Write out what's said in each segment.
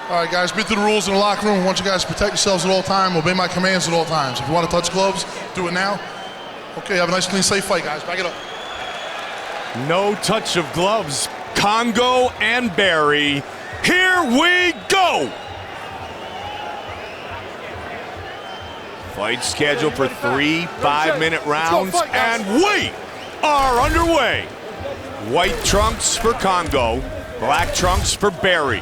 All right, guys, been through the rules in the locker room. I want you guys to protect yourselves at all times, obey my commands at all times. If you want to touch gloves, do it now. Okay, have a nice, clean, safe fight, guys. Back it up. No touch of gloves. Kongo and Barry. Here we go! Fight scheduled for 3 5-minute rounds, and we are underway. White trunks for Kongo, black trunks for Barry.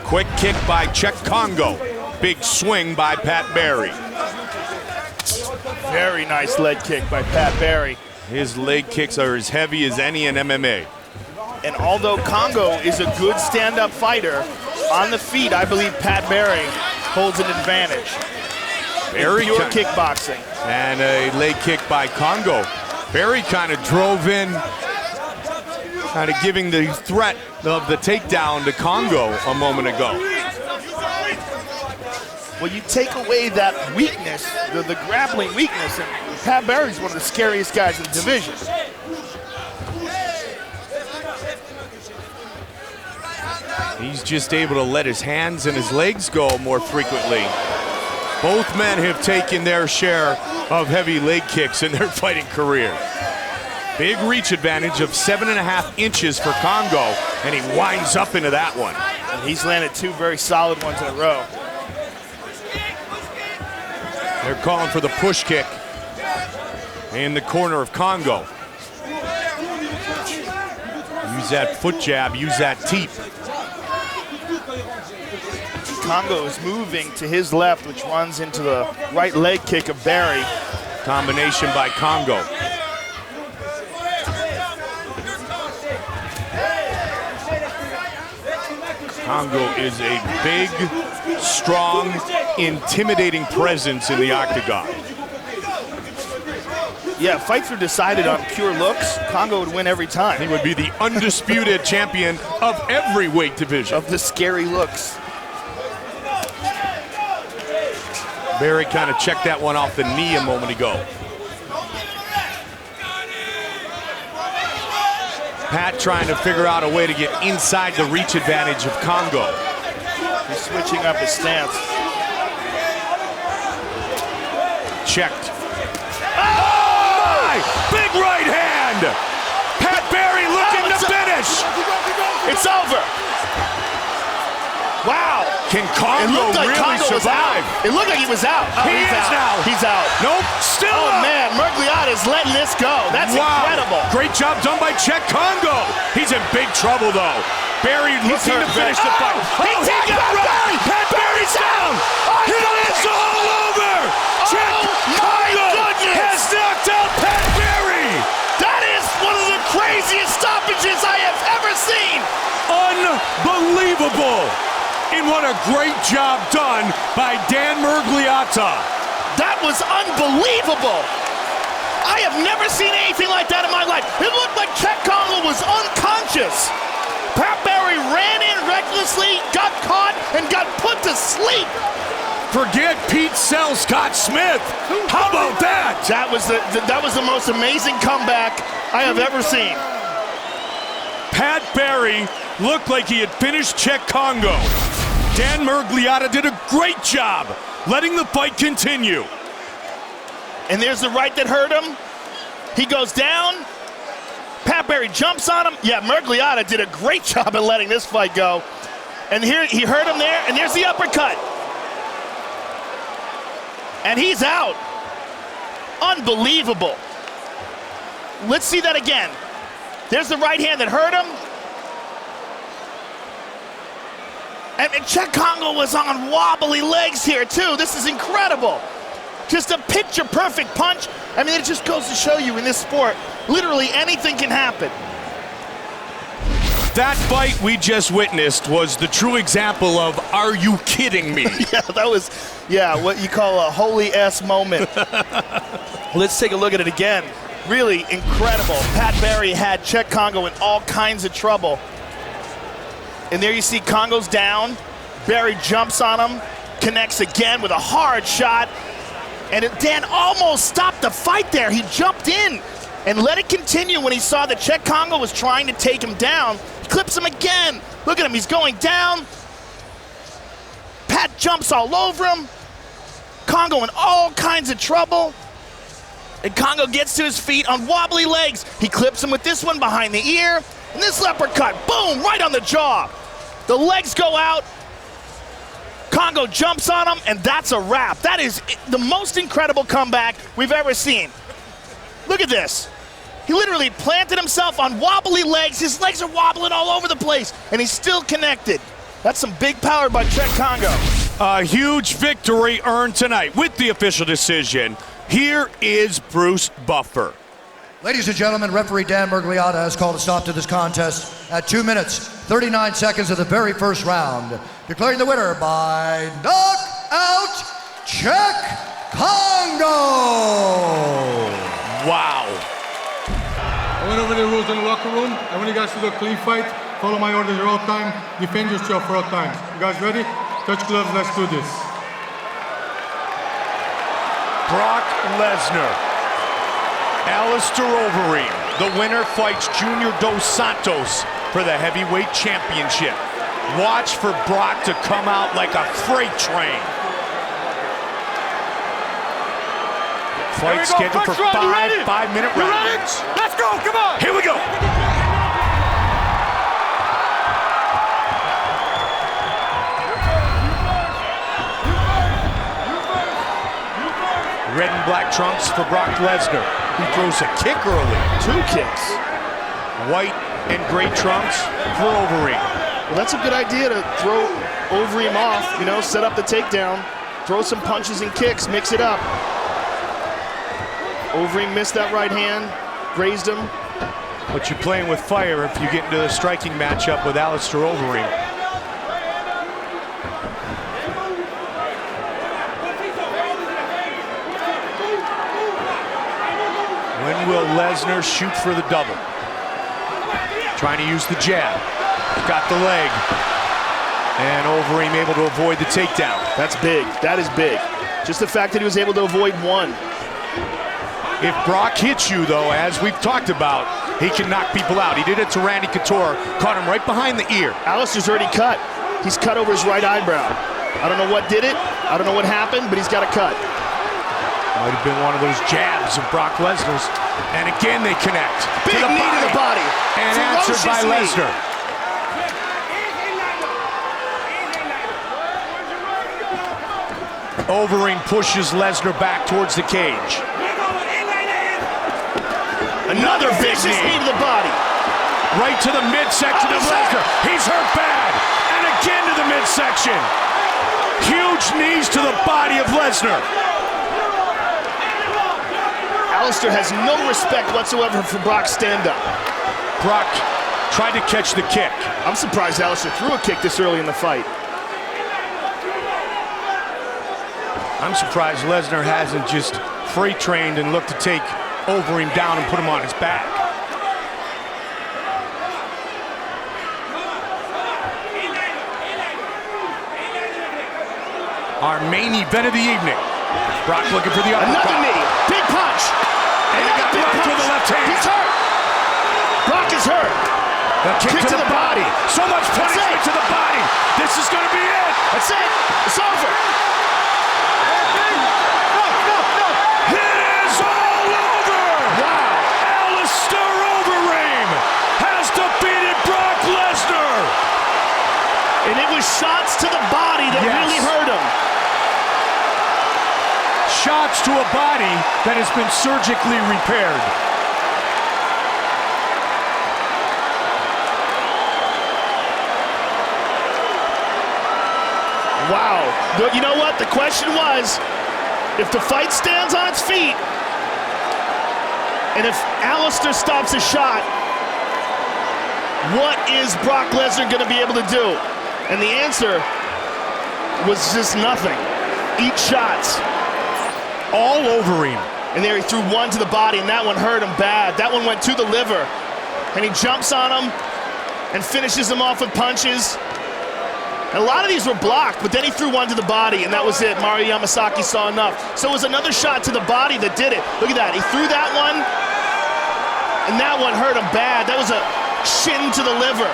Quick kick by Czech Kongo. Big swing by Pat Barry. Very nice leg kick by Pat Barry. His leg kicks are as heavy as any in MMA. And although Kongo is a good stand-up fighter, on the feet, I believe Pat Barry holds an advantage. Barry pure kickboxing. And a leg kick by Kongo. Barry kind of drove in, kind of giving the threat of the takedown to Kongo a moment ago. Well, you take away that weakness, the grappling weakness, and Pat Barry's one of the scariest guys in the division. He's just able to let his hands and his legs go more frequently. Both men have taken their share of heavy leg kicks in their fighting career. Big reach advantage of 7.5 inches for Kongo, and he winds up into that one. And he's landed 2 very solid ones in a row. They're calling for the push kick in the corner of Kongo. Use that foot jab, use that teep. Kongo is moving to his left, which runs into the right leg kick of Barry. Combination by Kongo. Kongo is a big, strong, intimidating presence in the octagon. Yeah, fights were decided on pure looks. Kongo would win every time. He would be the undisputed champion of every weight division. Of the scary looks. Barry kind of checked that one off the knee a moment ago. Pat trying to figure out a way to get inside the reach advantage of Kongo. He's switching up his stance. Checked. Oh my! Big right hand! Pat Barry looking to finish! It's over! Wow! Can Kongo really survive? It looked like he was out. Oh, he is out. now. He's out. Nope, still Oh up. man, Mergliata's letting this go. That's incredible. Great job done by Czech Kongo. He's in big trouble though. Barry looking to finish the fight. He got right. Pat Barry's down. It is all over. Czech Kongo has knocked out Pat Barry. That is one of the craziest stoppages I have ever seen. Unbelievable. And what a great job done by Dan Mergliata. That was unbelievable. I have never seen anything like that in my life. It looked like Czech Kongo was unconscious. Pat Barry ran in recklessly, got caught, and got put to sleep. Forget Pete Sell Scott Smith. How about that? That was the most amazing comeback I have ever seen. Pat Barry looked like he had finished Czech Kongo. Dan Mergliata did a great job letting the fight continue. And there's the right that hurt him. He goes down. Pat Barry jumps on him. Yeah, Mergliata did a great job at letting this fight go. And here he hurt him there, and there's the uppercut. And he's out. Unbelievable. Let's see that again. There's the right hand that hurt him. And Czech Kongo was on wobbly legs here too. This is incredible. Just a picture-perfect punch. I mean, it just goes to show you in this sport, literally anything can happen. That fight we just witnessed was the true example of, are you kidding me? Yeah, that was, what you call a holy S moment. Let's take a look at it again. Really incredible. Pat Barry had Czech Kongo in all kinds of trouble. And there you see Kongo's down. Barry jumps on him, connects again with a hard shot. And Dan almost stopped the fight there. He jumped in and let it continue when he saw that Czech Kongo was trying to take him down. He clips him again. Look at him, he's going down. jumps all over him. Kongo in all kinds of trouble. And Kongo gets to his feet on wobbly legs. He clips him with this one behind the ear. And this leopard cut, boom, right on the jaw. The legs go out. Kongo jumps on him, and that's a wrap. That is the most incredible comeback we've ever seen. Look at this. He literally planted himself on wobbly legs. His legs are wobbling all over the place, and he's still connected. That's some big power by Trigg Kongo. A huge victory earned tonight with the official decision. Here is Bruce Buffer. Ladies and gentlemen, referee Dan Mergliata has called a stop to this contest at 2 minutes, 39 seconds of the very first round, declaring the winner by knockout, Trigg Kongo. Wow. I went over the rules in the locker room. I want you guys to do a clean fight. Follow my orders at all time. Defend yourself for all time. You guys ready? Touch gloves, let's do this. Brock Lesnar. Alistair Overeem. The winner fights Junior Dos Santos for the heavyweight championship. Watch for Brock to come out like a freight train. Fight scheduled for 5-minute rounds. Let's go, come on! Here we go. Red and black trunks for Brock Lesnar. He throws a kick early. 2 kicks. White and gray trunks for Overeem. Well, that's a good idea to throw Overeem off, you know, set up the takedown, throw some punches and kicks, mix it up. Overeem missed that right hand, grazed him. But you're playing with fire if you get into a striking matchup with Alistair Overeem. When will Lesnar shoot for the double? Trying to use the jab. Got the leg. And Overeem able to avoid the takedown. That's big. That is big. Just the fact that he was able to avoid one. If Brock hits you, though, as we've talked about, he can knock people out. He did it to Randy Couture. Caught him right behind the ear. Alistair's already cut. He's cut over his right eyebrow. I don't know what did it. I don't know what happened, but he's got a cut. Might have been one of those jabs of Brock Lesnar's. And again, they connect. Big knee to the body. And answered by Lesnar. Overeem pushes Lesnar back towards the cage. Another big knee to the body. Right to the midsection of Lesnar. He's hurt bad. And again to the midsection. Huge knees to the body of Lesnar. Alistair has no respect whatsoever for Brock's stand-up. Brock tried to catch the kick. I'm surprised Alistair threw a kick this early in the fight. I'm surprised Lesnar hasn't just freight trained and looked to take Overeem down and put him on his back. Our main event of the evening. Brock looking for the uppercut. Another knee. Big punch. And he got right to the left hand. He's hurt. Brock is hurt. The kick to the body. So much punishment to the body. This is going to be it. That's it. It's over. It is all over. Wow. Alistair Overeem has defeated Brock Lesnar. And it was shots to the body that really hurt him. Shots to a body that has been surgically repaired. Wow. But you know what? The question was, if the fight stands on its feet, and if Alistair stops a shot, what is Brock Lesnar going to be able to do? And the answer was just nothing. Eat shots. All Overeem. And there he threw one to the body, and that one hurt him bad. That one went to the liver. And he jumps on him and finishes him off with punches. And a lot of these were blocked, but then he threw one to the body, and that was it. Mario Yamasaki saw enough. So it was another shot to the body that did it. Look at that. He threw that one, and that one hurt him bad. That was a shin to the liver.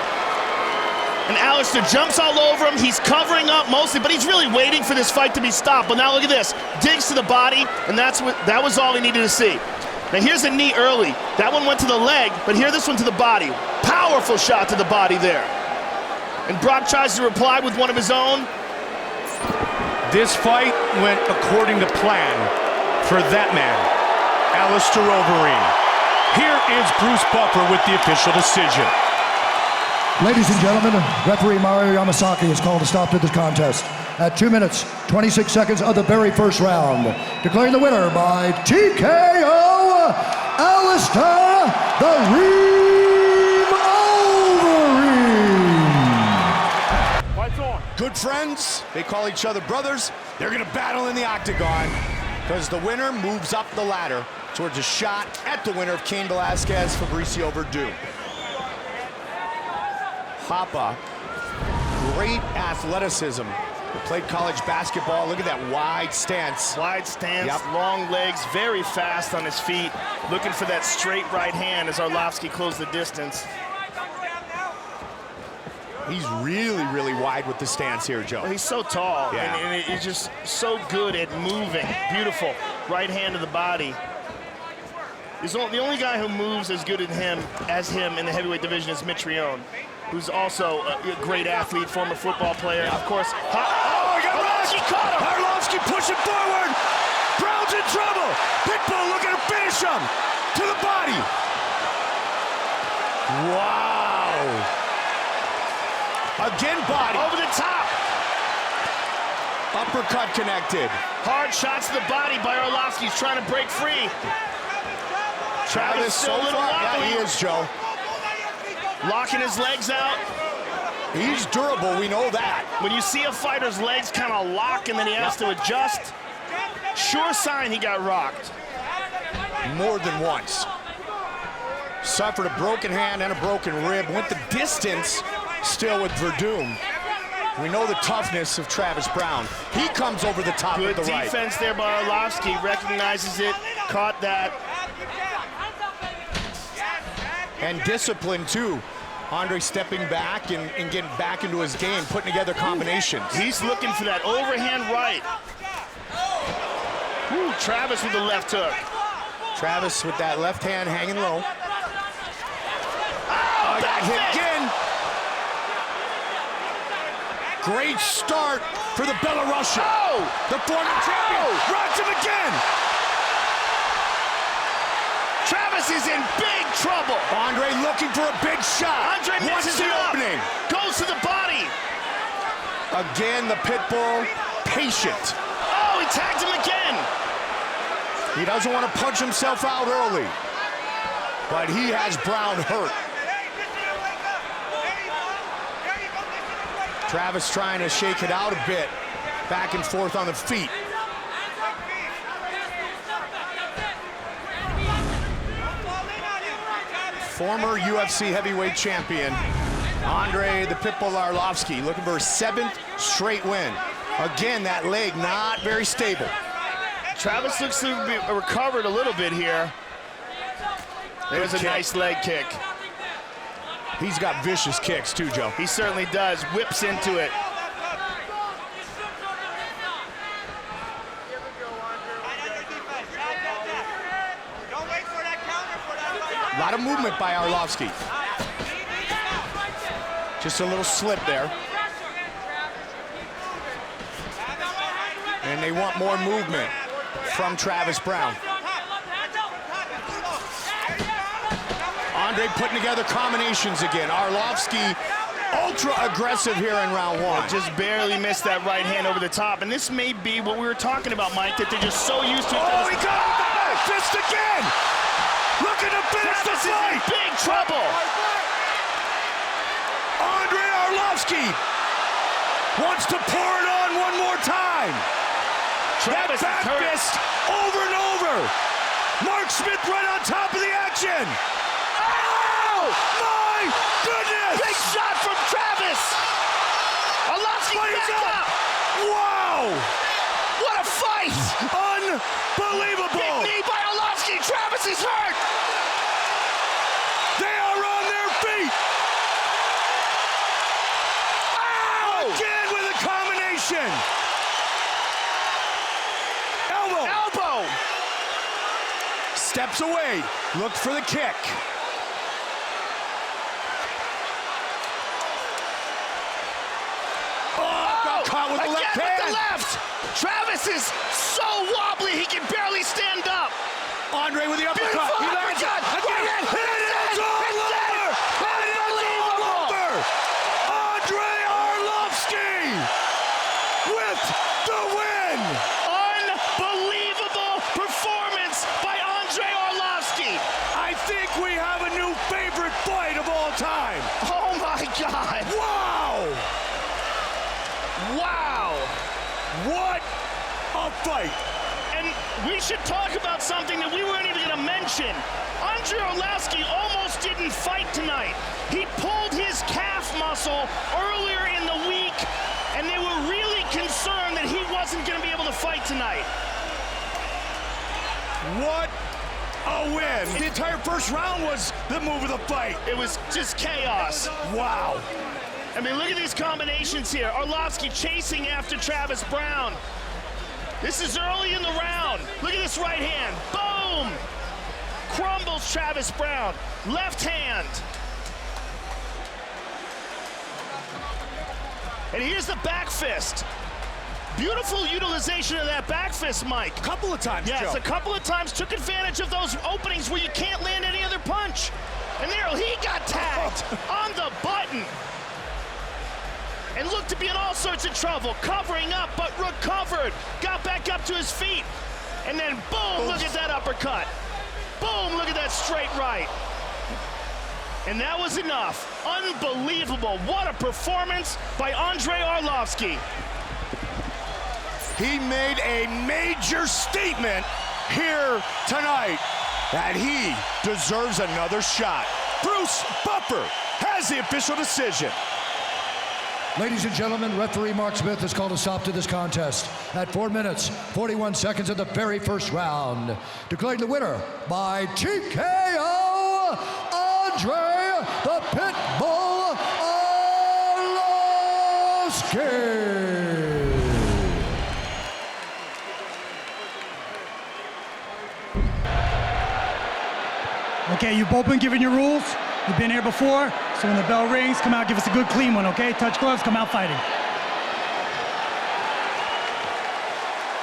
And Alistair jumps all over him. He's covering up mostly, but he's really waiting for this fight to be stopped. But now look at this. Digs to the body, and that was all he needed to see. Now here's a knee early. That one went to the leg, but here this one to the body. Powerful shot to the body there. And Brock tries to reply with one of his own. This fight went according to plan for that man, Alistair Overeem. Here is Bruce Buffer with the official decision. Ladies and gentlemen, referee Mario Yamasaki has called a stop to this contest at 2 minutes, 26 seconds of the very first round, declaring the winner by TKO, Alistair the Reem Overeem. Fights on. Good friends, they call each other brothers. They're gonna battle in the octagon because the winner moves up the ladder towards a shot at the winner of Cain Velasquez, Fabricio Verdum. Papa, great athleticism. He played college basketball. Look at that wide stance. Wide stance, long legs, very fast on his feet. Looking for that straight right hand as Arlovski closed the distance. He's really, really wide with the stance here, Joe. Well, he's so tall, Yeah. and he's just so good at moving. Beautiful right hand to the body. The only guy who moves as good as him in the heavyweight division is Miocic, who's also a great athlete, former football player. Of course, Arlovski caught him! Arlovski pushing forward! Browne's in trouble! Pitbull looking to finish him! To the body! Wow! Again body! over the top. Uppercut connected. Hard shots to the body by Arlovski. He's trying to break free. Travis still a little yeah, wobbly. he is, Joe. Locking his legs out. He's durable, we know that. When you see a fighter's legs kind of lock and then he has to adjust, sure sign he got rocked. More than once. Suffered a broken hand and a broken rib. Went the distance still with Verdum. We know the toughness of Travis Browne. He comes over the top Good with the right. defense there by Arlovski. Recognizes it, caught that. And discipline too. Andre stepping back and getting back into his game, putting together combinations. He's looking for that overhand right. Ooh, Travis with the left hook. Travis with that left hand hanging low. Oh, Got hit again. Great start for the Belarusian. Oh! The former champion rocks him again. Travis is in big trouble. Andre looking for a big shot. Andre What's misses the it up. opening? Goes to the body. Again, the Pitbull patient. Oh, he tagged him again. He doesn't want to punch himself out early, but he has Browne hurt. Travis trying to shake it out a bit, back and forth on the feet. Former UFC heavyweight champion, Andre the Pitbull Arlovski, looking for a 7th straight win. Again, that leg not very stable. Travis looks to be recovered a little bit here. There's a nice leg kick. He's got vicious kicks too, Joe. He certainly does. Whips into it. A lot of movement by Arlovski. Just a little slip there. And they want more movement from Travis Browne. Andre putting together combinations again. Arlovski ultra aggressive here in round one. Just barely missed that right hand over the top. And this may be what we were talking about, Mike, that they're just so used to it. Oh, he got him back! Fist again! Looking to finish the fight! Big trouble! Andre Arlovski wants to pour it on one more time. Travis back hurt. fist over and over. Mark Smith right on top of the action. Oh, my goodness! Big shot from Travis! Arlovski back up! Wow! What a fight! Unbelievable! Big knee by Arlovski! Travis is hurt! They are on their feet! Again with a combination. Elbow. Steps away, looks for the kick. Got caught with the left Again hand. with the left. Travis is so wobbly he can barely stand up. Andre with the uppercut. Beautiful He lands it. uppercut. Again. It's all over. Unbelievable. Andre Arlovski with the win. Unbelievable performance by Andre Arlovski. I think we have a new favorite fight of all time. Oh my God. Wow. Wow. What a fight. And we should talk about something that we weren't even going to mention. Andre Arlovski almost didn't fight tonight. He pulled his calf muscle earlier in the week, and they were really concerned that he wasn't going to be able to fight tonight. What a win. The entire first round was the move of the fight. It was just chaos. Wow. I mean, look at these combinations here. Arlovski chasing after Travis Browne. This is early in the round. Look at this right hand. Boom! Crumbles Travis Browne. Left hand. And here's the back fist. Beautiful utilization of that back fist, Mike. A couple of times, Yes, Joe. a couple of times. Took advantage of those openings where you can't land any other punch. And there, he got tagged on the button. And looked to be in all sorts of trouble, covering up, but recovered. Got back up to his feet. And then boom, look at that uppercut. Boom, look at that straight right. And that was enough. Unbelievable. What a performance by Andre Arlovski. He made a major statement here tonight that he deserves another shot. Bruce Buffer has the official decision. Ladies and gentlemen, referee Mark Smith has called a stop to this contest at 4 minutes, 41 seconds of the very first round. Declaring the winner by TKO, Andre the Pitbull Arlovski. Okay, you've both been given your rules. You've been here before, so when the bell rings, come out, give us a good clean one, okay? Touch gloves, come out fighting.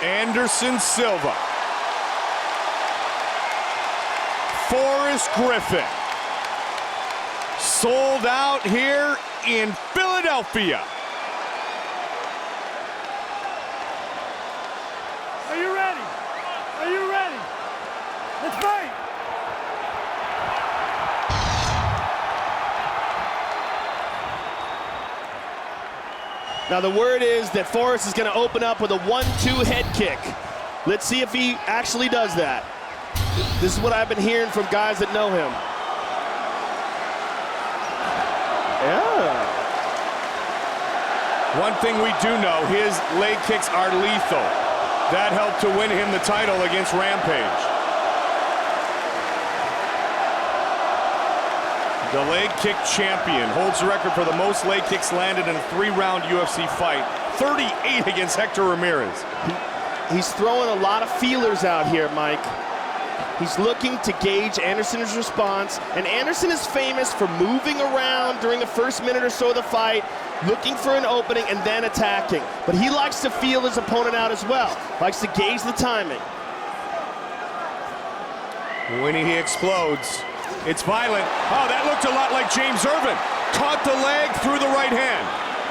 Anderson Silva. Forrest Griffin. Sold out here in Philadelphia. Are you ready? Are you ready? Let's fight! Now the word is that Forrest is going to open up with a 1-2 head kick. Let's see if he actually does that. This is what I've been hearing from guys that know him. Yeah. One thing we do know, his leg kicks are lethal. That helped to win him the title against Rampage. The leg kick champion holds the record for the most leg kicks landed in a 3-round UFC fight. 38 against Hector Ramirez. He's throwing a lot of feelers out here, Mike. He's looking to gauge Anderson's response, and Anderson is famous for moving around during the first minute or so of the fight, looking for an opening and then attacking. But he likes to feel his opponent out as well, likes to gauge the timing. When he explodes, it's violent. Oh, that looked a lot like James Irvin. Caught the leg through the right hand.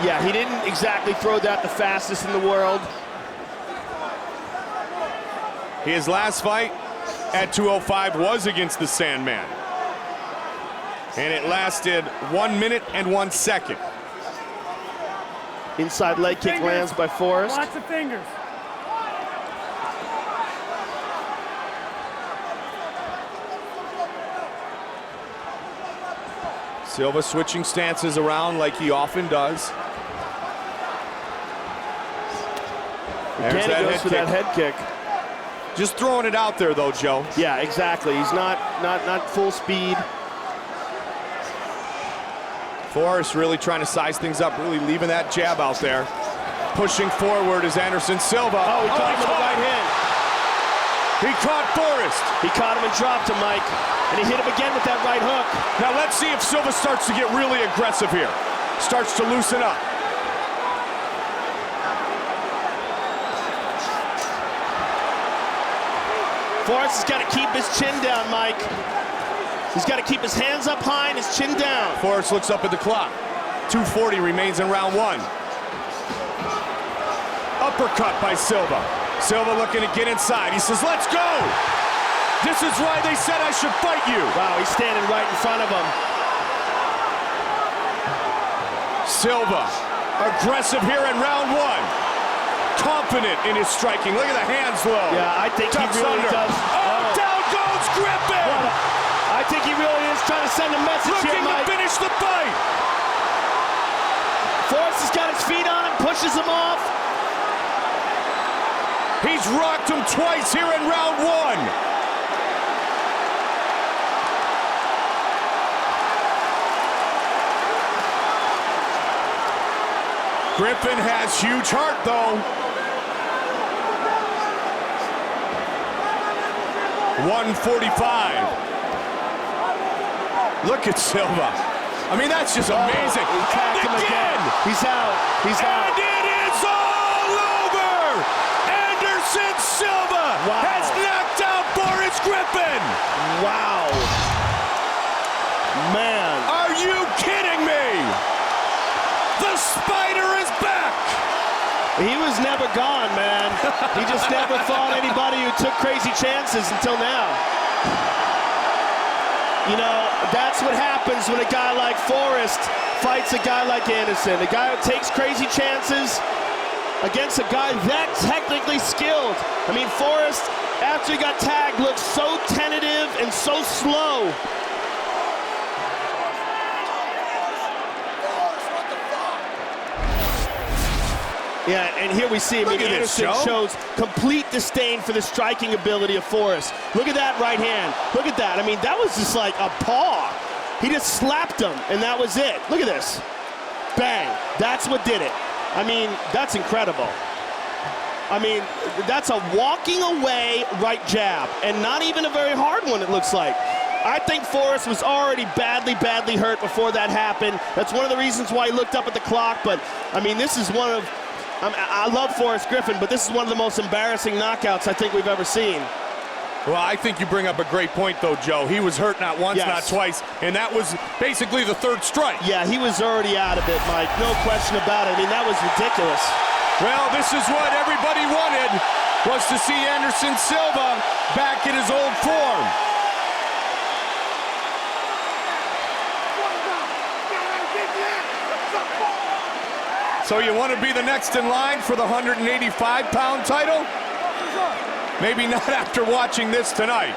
Yeah, he didn't exactly throw that the fastest in the world. His last fight at 205 was against the Sandman. And it lasted 1 minute and 1 second. Inside leg kick lands by Forrest. Lots of fingers. Silva switching stances around like he often does. Again, he goes for that head kick. Just throwing it out there, though, Joe. Yeah, exactly. He's not full speed. Forrest really trying to size things up, really leaving that jab out there. Pushing forward is Anderson Silva. Oh, he caught him with the right hand. He caught Forrest. He caught him and dropped him, Mike. And he hit him again with that right hook. Now let's see if Silva starts to get really aggressive here. Starts to loosen up. Forrest has got to keep his chin down, Mike. He's got to keep his hands up high and his chin down. Forrest looks up at the clock. 2:40 remains in round one. Uppercut by Silva. Silva looking to get inside. He says, let's go. This is why they said I should fight you. Wow, he's standing right in front of him. Silva, aggressive here in round one. Confident in his striking. Look at the hands low. Yeah, I think Ducks he really under. does. Oh, down goes Griffin. I think he really is trying to send a message here, Looking to Mike. finish the fight. Forrest has got his feet on him, pushes him off. He's rocked him twice here in round one. Griffin has huge heart, though. 145. Look at Silva. I mean, that's just amazing. He tapped him again. He's out. He's out. And it is all over. Anderson Silva has knocked out Boris Griffin. Wow. Man. Are you kidding me? The Spider is back. He was never gone, man. He just never fought anybody who took crazy chances until now. You know, that's what happens when a guy like Forrest fights a guy like Anderson. A guy who takes crazy chances against a guy that technically skilled. I mean, Forrest, after he got tagged, looked so tentative and so slow. Yeah, and here we see, I mean, Anderson shows complete disdain for the striking ability of Forrest. Look at that right hand. Look at that. I mean, that was just like a paw. He just slapped him, and that was it. Look at this. Bang. That's what did it. I mean, that's incredible. I mean, that's a walking away right jab, and not even a very hard one, it looks like. I think Forrest was already badly, badly hurt before that happened. That's one of the reasons why he looked up at the clock, but, I mean, this is one of... I love Forrest Griffin, but this is one of the most embarrassing knockouts I think we've ever seen. Well, I think you bring up a great point, though, Joe. He was hurt not once, not twice, and that was basically the third strike. Yeah, he was already out of it, Mike. No question about it. I mean, that was ridiculous. Well, this is what everybody wanted, was to see Anderson Silva back in his old form. So you want to be the next in line for the 185-pound title? Maybe not after watching this tonight.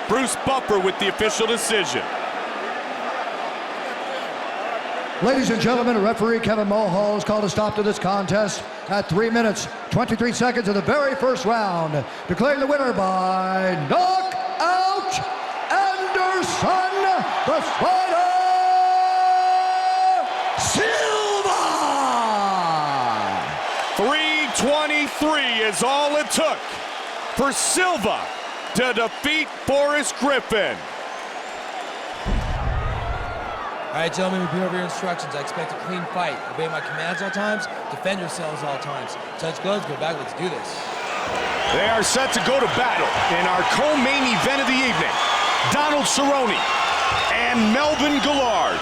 Bruce Buffer with the official decision. Ladies and gentlemen, referee Kevin Mulhall has called a stop to this contest at 3 minutes, 23 seconds of the very first round, declaring the winner by knockout, Anderson the Spider Silva! 3:23 is all it took for Silva to defeat Forrest Griffin. All right, gentlemen, repeat over your instructions. I expect a clean fight. Obey my commands all times. Defend yourselves all times. Touch gloves, go back. Let's do this. They are set to go to battle in our co-main event of the evening. Donald Cerrone and Melvin Guillard.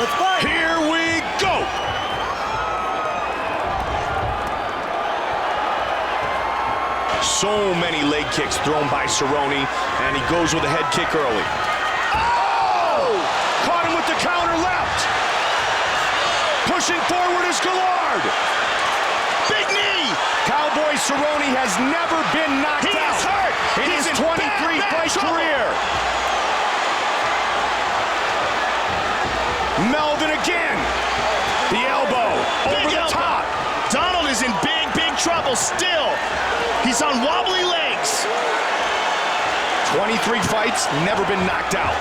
Let's fight. Here we go. So many leg kicks thrown by Cerrone, and he goes with a head kick early. Oh! Caught him with the counter left. Pushing forward is Guillard. Big knee. Cowboy Cerrone has never been knocked out. He's hurt. In his 23-fight career. Melvin again. The elbow over the top. Donald is in big, big trouble still. He's on wobbly legs. 23 fights, never been knocked out.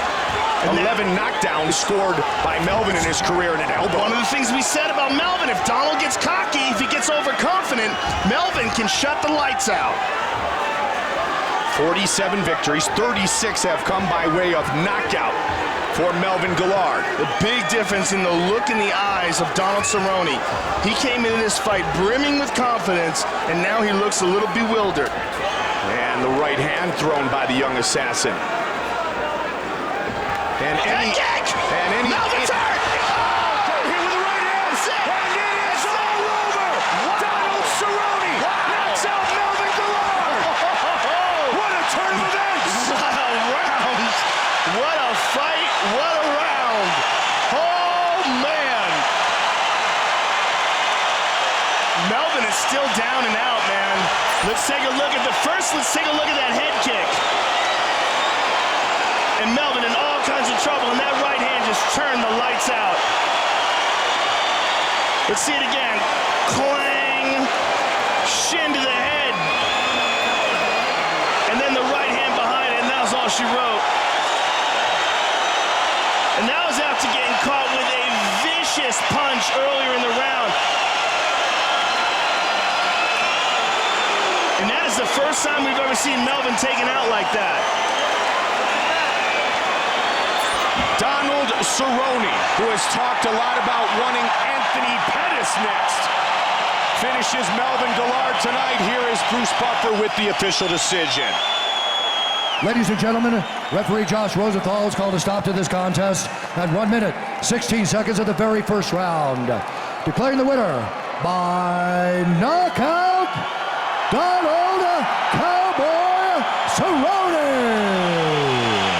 11 knockdowns scored by Melvin in his career in an elbow. One of the things we said about Melvin, if Donald gets cocky, if he gets overconfident, Melvin can shut the lights out. 47 victories, 36 have come by way of knockout for Melvin Guillard. The big difference in the look in the eyes of Donald Cerrone. He came into this fight brimming with confidence, and now he looks a little bewildered. And the right hand thrown by the young assassin. And Melvin's hurt! Hit with the right hand. And it is all over. Donald Cerrone knocks out Melvin Guillard. What a turn of events. What a round. What a fight. What a round. Oh, man. Melvin is still down and out, man. Let's take a look at that head kick. And Melvin in all kinds of trouble, and that right hand just turned the lights out. Let's see it again. Clang. Shin to the head. And then the right hand behind it, and that was all she wrote. And that was after getting caught with a vicious punch earlier in the round. And that is the first time we've ever seen Melvin taken out like that. Donald Cerrone, who has talked a lot about wanting Anthony Pettis next, finishes Melvin Guillard tonight. Here is Bruce Buffer with the official decision. Ladies and gentlemen, referee Josh Rosenthal has called a stop to this contest at 1 minute, 16 seconds of the very first round. Declaring the winner by knockout, Donald Cowboy Cerrone.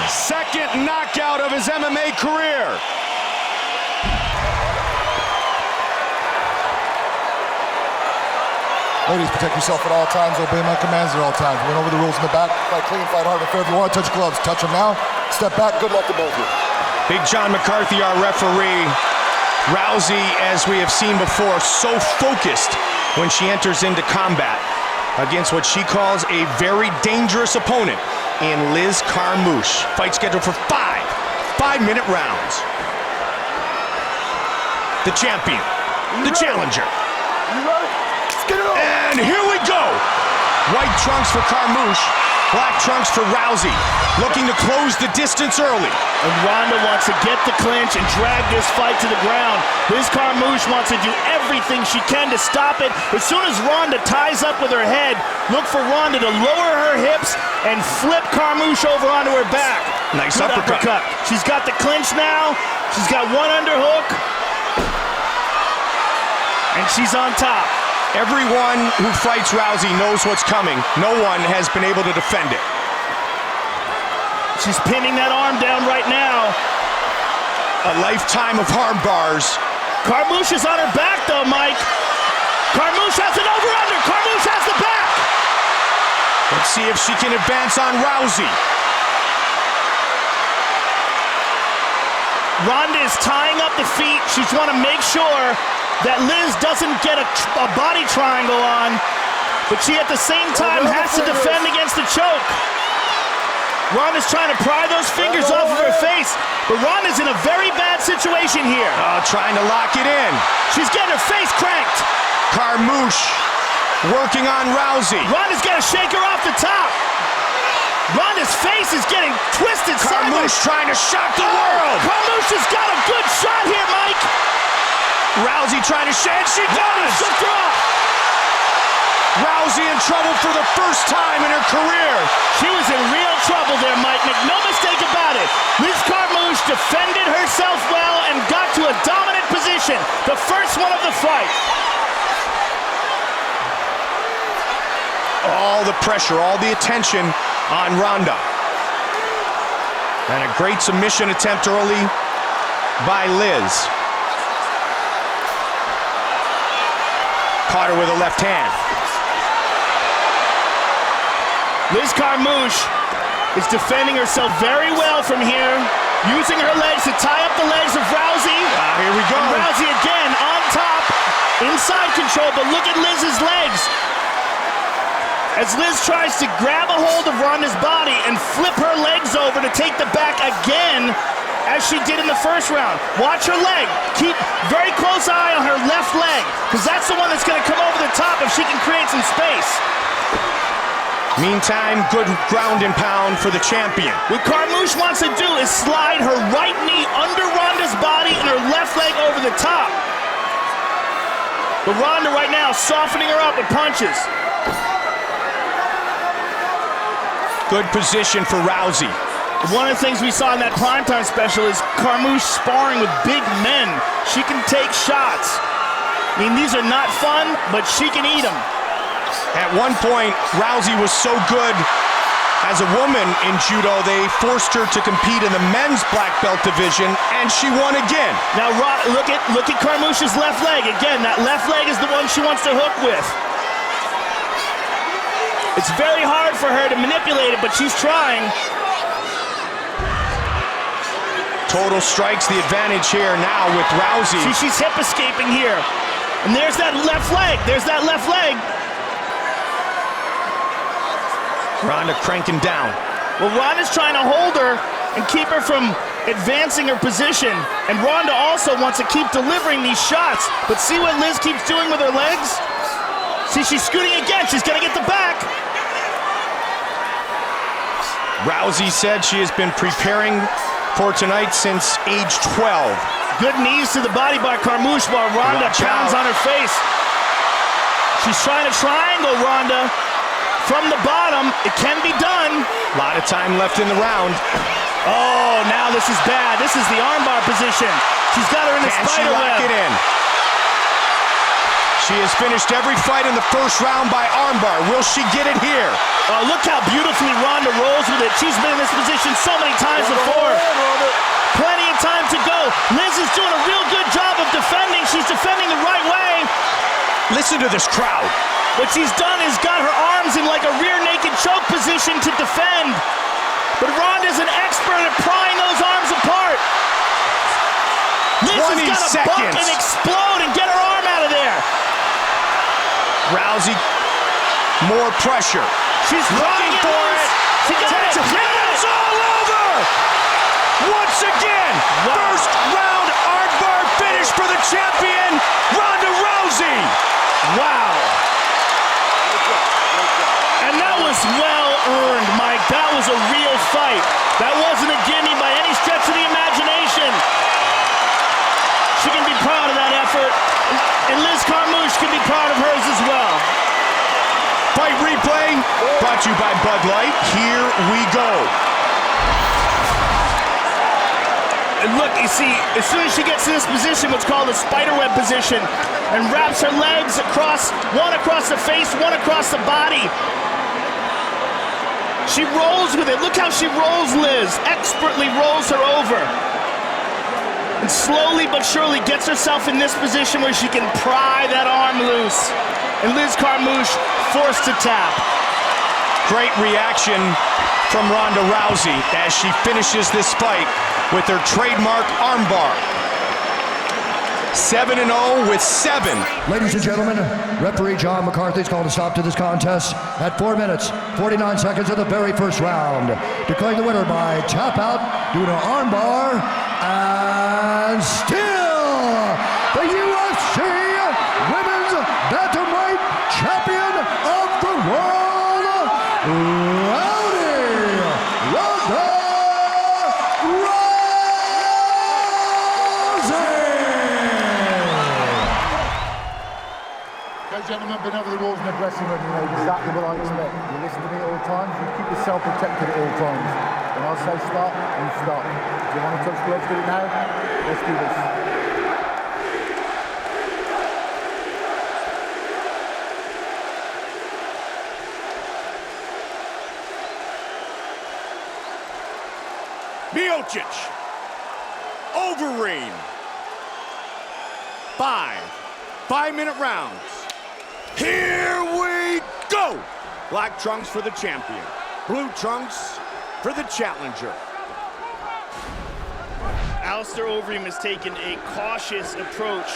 Second knockout of his MMA career. Ladies, protect yourself at all times. Obey my commands at all times. Went over the rules in the back. Fight clean, fight hard, and fair. If you want to touch gloves, touch them now. Step back. Good luck to both of you. Big John McCarthy, our referee. Rousey, as we have seen before, so focused when she enters into combat against what she calls a very dangerous opponent in Liz Carmouche. Fight scheduled for 5-minute rounds. The champion, the challenger. You ready? Let's get it on. And here we go. White trunks for Carmouche, black trunks for Rousey, looking to close the distance early. And Ronda wants to get the clinch and drag this fight to the ground. Liz Carmouche wants to do everything she can to stop it. As soon as Ronda ties up with her head, look for Ronda to lower her hips and flip Carmouche over onto her back. Nice Good uppercut. She's got the clinch now. She's got one underhook. And she's on top. Everyone who fights Rousey knows what's coming. No one has been able to defend it. She's pinning that arm down right now. A lifetime of arm bars. Carmouche is on her back though, Mike. Carmouche has an over-under. Carmouche has the back. Let's see if she can advance on Rousey. Ronda is tying up the feet. She's want to make sure that Liz doesn't get a body triangle on, but she at the same time has to defend against the choke. Ronda's trying to pry those fingers off of her face, but Ronda's in a very bad situation here. Trying to lock it in. She's getting her face cranked. Carmouche working on Rousey. Ronda's got to shake her off the top. Ronda's face is getting twisted sideways. Carmouche trying to shock the world. Carmouche has got a good shot here, Mike. Rousey trying to shake. She does. Shook her off. Rousey in trouble for the first time in her career. She was in real trouble there, Mike. Make no mistake about it. Liz Carmouche defended herself well and got to a dominant position. The first one of the fight. All the pressure, all the attention on Ronda. And a great submission attempt early by Liz. Caught her with a left hand. Liz Carmouche is defending herself very well from here, using her legs to tie up the legs of Rousey. Here we go. And Rousey again on top, inside control, but look at Liz's legs. As Liz tries to grab a hold of Ronda's body and flip her legs over to take the back again, as she did in the first round. Watch her leg. Keep very close eye on her left leg, because that's the one that's going to come over the top if she can create some space. Meantime, good ground and pound for the champion. What Carmouche wants to do is slide her right knee under Ronda's body and her left leg over the top. But Ronda right now softening her up with punches. Good position for Rousey. One of the things we saw in that primetime special is Carmouche sparring with big men. She can take shots. I mean, these are not fun, but she can eat them. At one point, Rousey was so good as a woman in judo, they forced her to compete in the men's black belt division, and she won again. Now, look at Carmouche's left leg. Again, that left leg is the one she wants to hook with. It's very hard for her to manipulate it, but she's trying. Total strikes the advantage here now with Rousey. See, she's hip escaping here. And there's that left leg. There's that left leg. Ronda cranking down. Well, Ronda's trying to hold her and keep her from advancing her position. And Ronda also wants to keep delivering these shots. But see what Liz keeps doing with her legs? See, she's scooting again. She's gonna get the back. Rousey said she has been preparing for tonight since age 12. Good knees to the body by Carmouche while Ronda pounds on her face. She's trying to triangle Ronda from the bottom. It can be done. A lot of time left in the round. Oh, now this is bad. This is the armbar position. She's got her in the spider web. Can she lock it in? She has finished every fight in the first round by armbar. Will she get it here? Oh, look how beautifully Ronda rolls with it. She's been in this position so many times before. Plenty of time to go. Liz is doing a real good job of defending. She's defending the right way. Listen to this crowd. What she's done is got her arms in like a rear naked choke position to defend. But Ronda's an expert at prying those arms apart. Liz has got to buck and explode and get her arm out of there. Rousey, more pressure. She's looking for it. She got it. It's all over. Once again, first round armbar finish for the champion, Ronda Rousey. Wow. And that was well earned, Mike. That was a real fight. That wasn't a gimme by any stretch of the imagination. She can be proud of that effort. And Liz Carmouche can be proud of hers as well. Fight replay brought to you by Bud Light. Here we go. And look, you see, as soon as she gets in this position, what's called a spiderweb position, and wraps her legs across, one across the face, one across the body. She rolls with it. Look how she rolls, Liz. Expertly rolls her over. And slowly but surely gets herself in this position where she can pry that arm loose. And Liz Carmouche forced to tap. Great reaction from Ronda Rousey as she finishes this fight with her trademark armbar. 7-0 with 7. Ladies and gentlemen, referee John McCarthy's called a stop to this contest at 4 minutes, 49 seconds of the very first round. Declaring the winner by tap out due to armbar, and still the UFC Women's Bantamweight Champion of the World, Ronda Ladies and gentlemen, been over the rules in the dressing room, you know exactly what I expect. You listen to me at all times, you keep yourself protected at all times. When I say start, you start. Do you want to touch gloves, do it now? Let's do this. Miocic, Overeem. 5-minute rounds. Here we go! Black trunks for the champion. Blue trunks for the challenger. Alistair Overeem has taken a cautious approach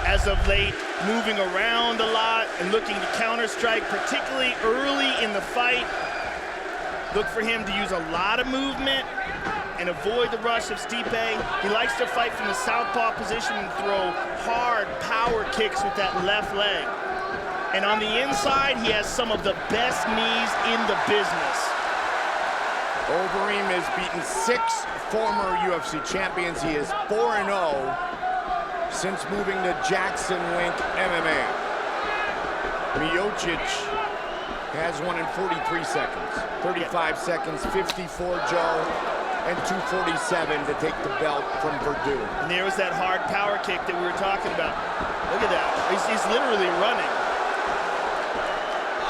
as of late. moving around a lot and looking to counter-strike, particularly early in the fight. Look for him to use a lot of movement and avoid the rush of Stipe. He likes to fight from the southpaw position and throw hard power kicks with that left leg. And on the inside, he has some of the best knees in the business. Overeem has beaten 6 former UFC champions. He is 4-0 since moving to Jackson Wink MMA. Miocic has won in 43 seconds, 35 seconds, 54 Joe, and 2:47 to take the belt from Verdun. And there was that hard power kick that we were talking about. Look at that. He's literally running.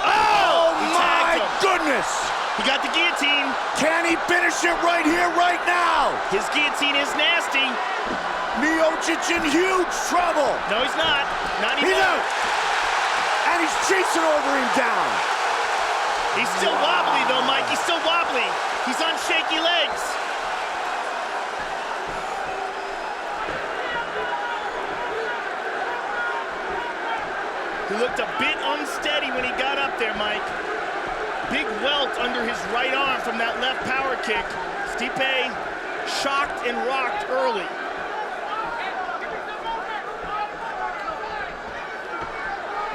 Oh, my goodness! He got the guillotine. Can he finish it right here, right now? His guillotine is nasty. Miocic in huge trouble. No, he's not. Not even. He's out. And he's chasing Overeem down. He's still wobbly, though, Mike. He's still wobbly. He's on shaky legs. He looked a bit unsteady when he got up there, Mike. Big welt under his right arm from that left power kick. Stipe shocked and rocked early.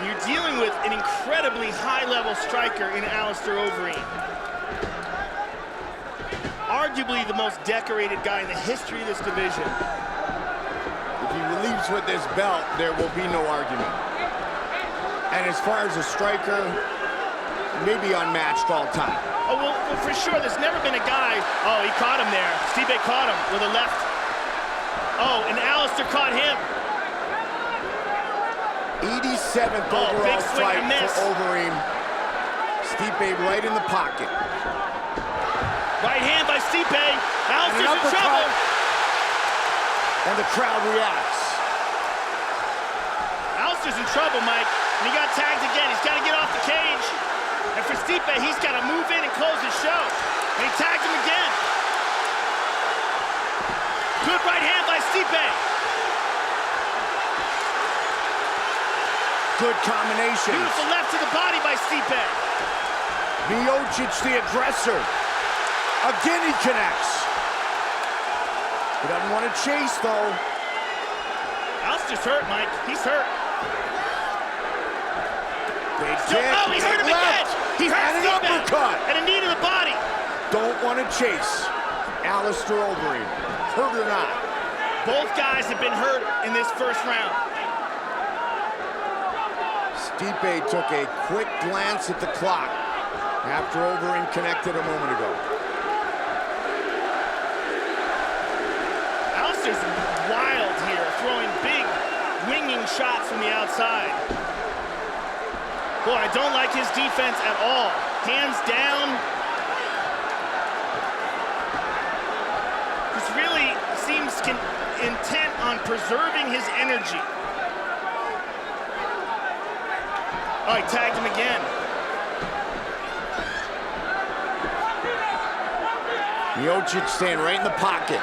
You're dealing with an incredibly high-level striker in Alistair Overeem. Arguably the most decorated guy in the history of this division. If he leaves with this belt, there will be no argument. And as far as a striker, maybe unmatched all time. Oh, well, for sure, there's never been a guy. Oh, he caught him there. Stipe caught him with a left. Oh, and Alistair caught him. 87th overall fight for Overeem. Stipe right in the pocket. Right hand by Stipe. Alistair's in trouble. And the crowd reacts. Alistair's in trouble, Mike. And he got tagged again. He's got to get off the cage. And for Stipe, he's got to move in and close his show. And he tagged him again. Good right hand by Stipe. Good combination. Beautiful left to the body by Stipe. Miocic, the aggressor. Again, he connects. He doesn't want to chase, though. Alistair's hurt, Mike. He's hurt. Big kick. Oh, he hurt him again. He hurt and an uppercut. And a knee to the body. Don't want to chase Alistair Overeem. Hurt or not. Both guys have been hurt in this first round. Stipe took a quick glance at the clock after Overeem connected a moment ago. Alistair's wild here, throwing big winging shots from the outside. Boy, I don't like his defense at all. Hands down. This really seems intent on preserving his energy. Oh, he tagged him again. Miocic staying right in the pocket.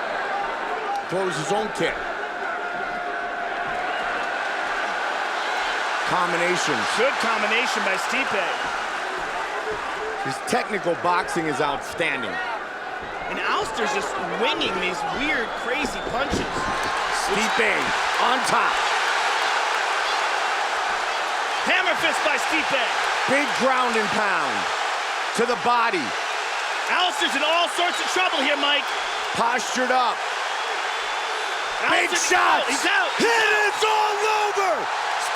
Throws his own kick. Combinations. Good combination by Stipe. His technical boxing is outstanding. And Alistair's just winging these weird, crazy punches. Stipe on top. Hammer fist by Stipe. Big ground and pound to the body. Alistair's in all sorts of trouble here, Mike. Postured up. Big shots. He's out. It's all over.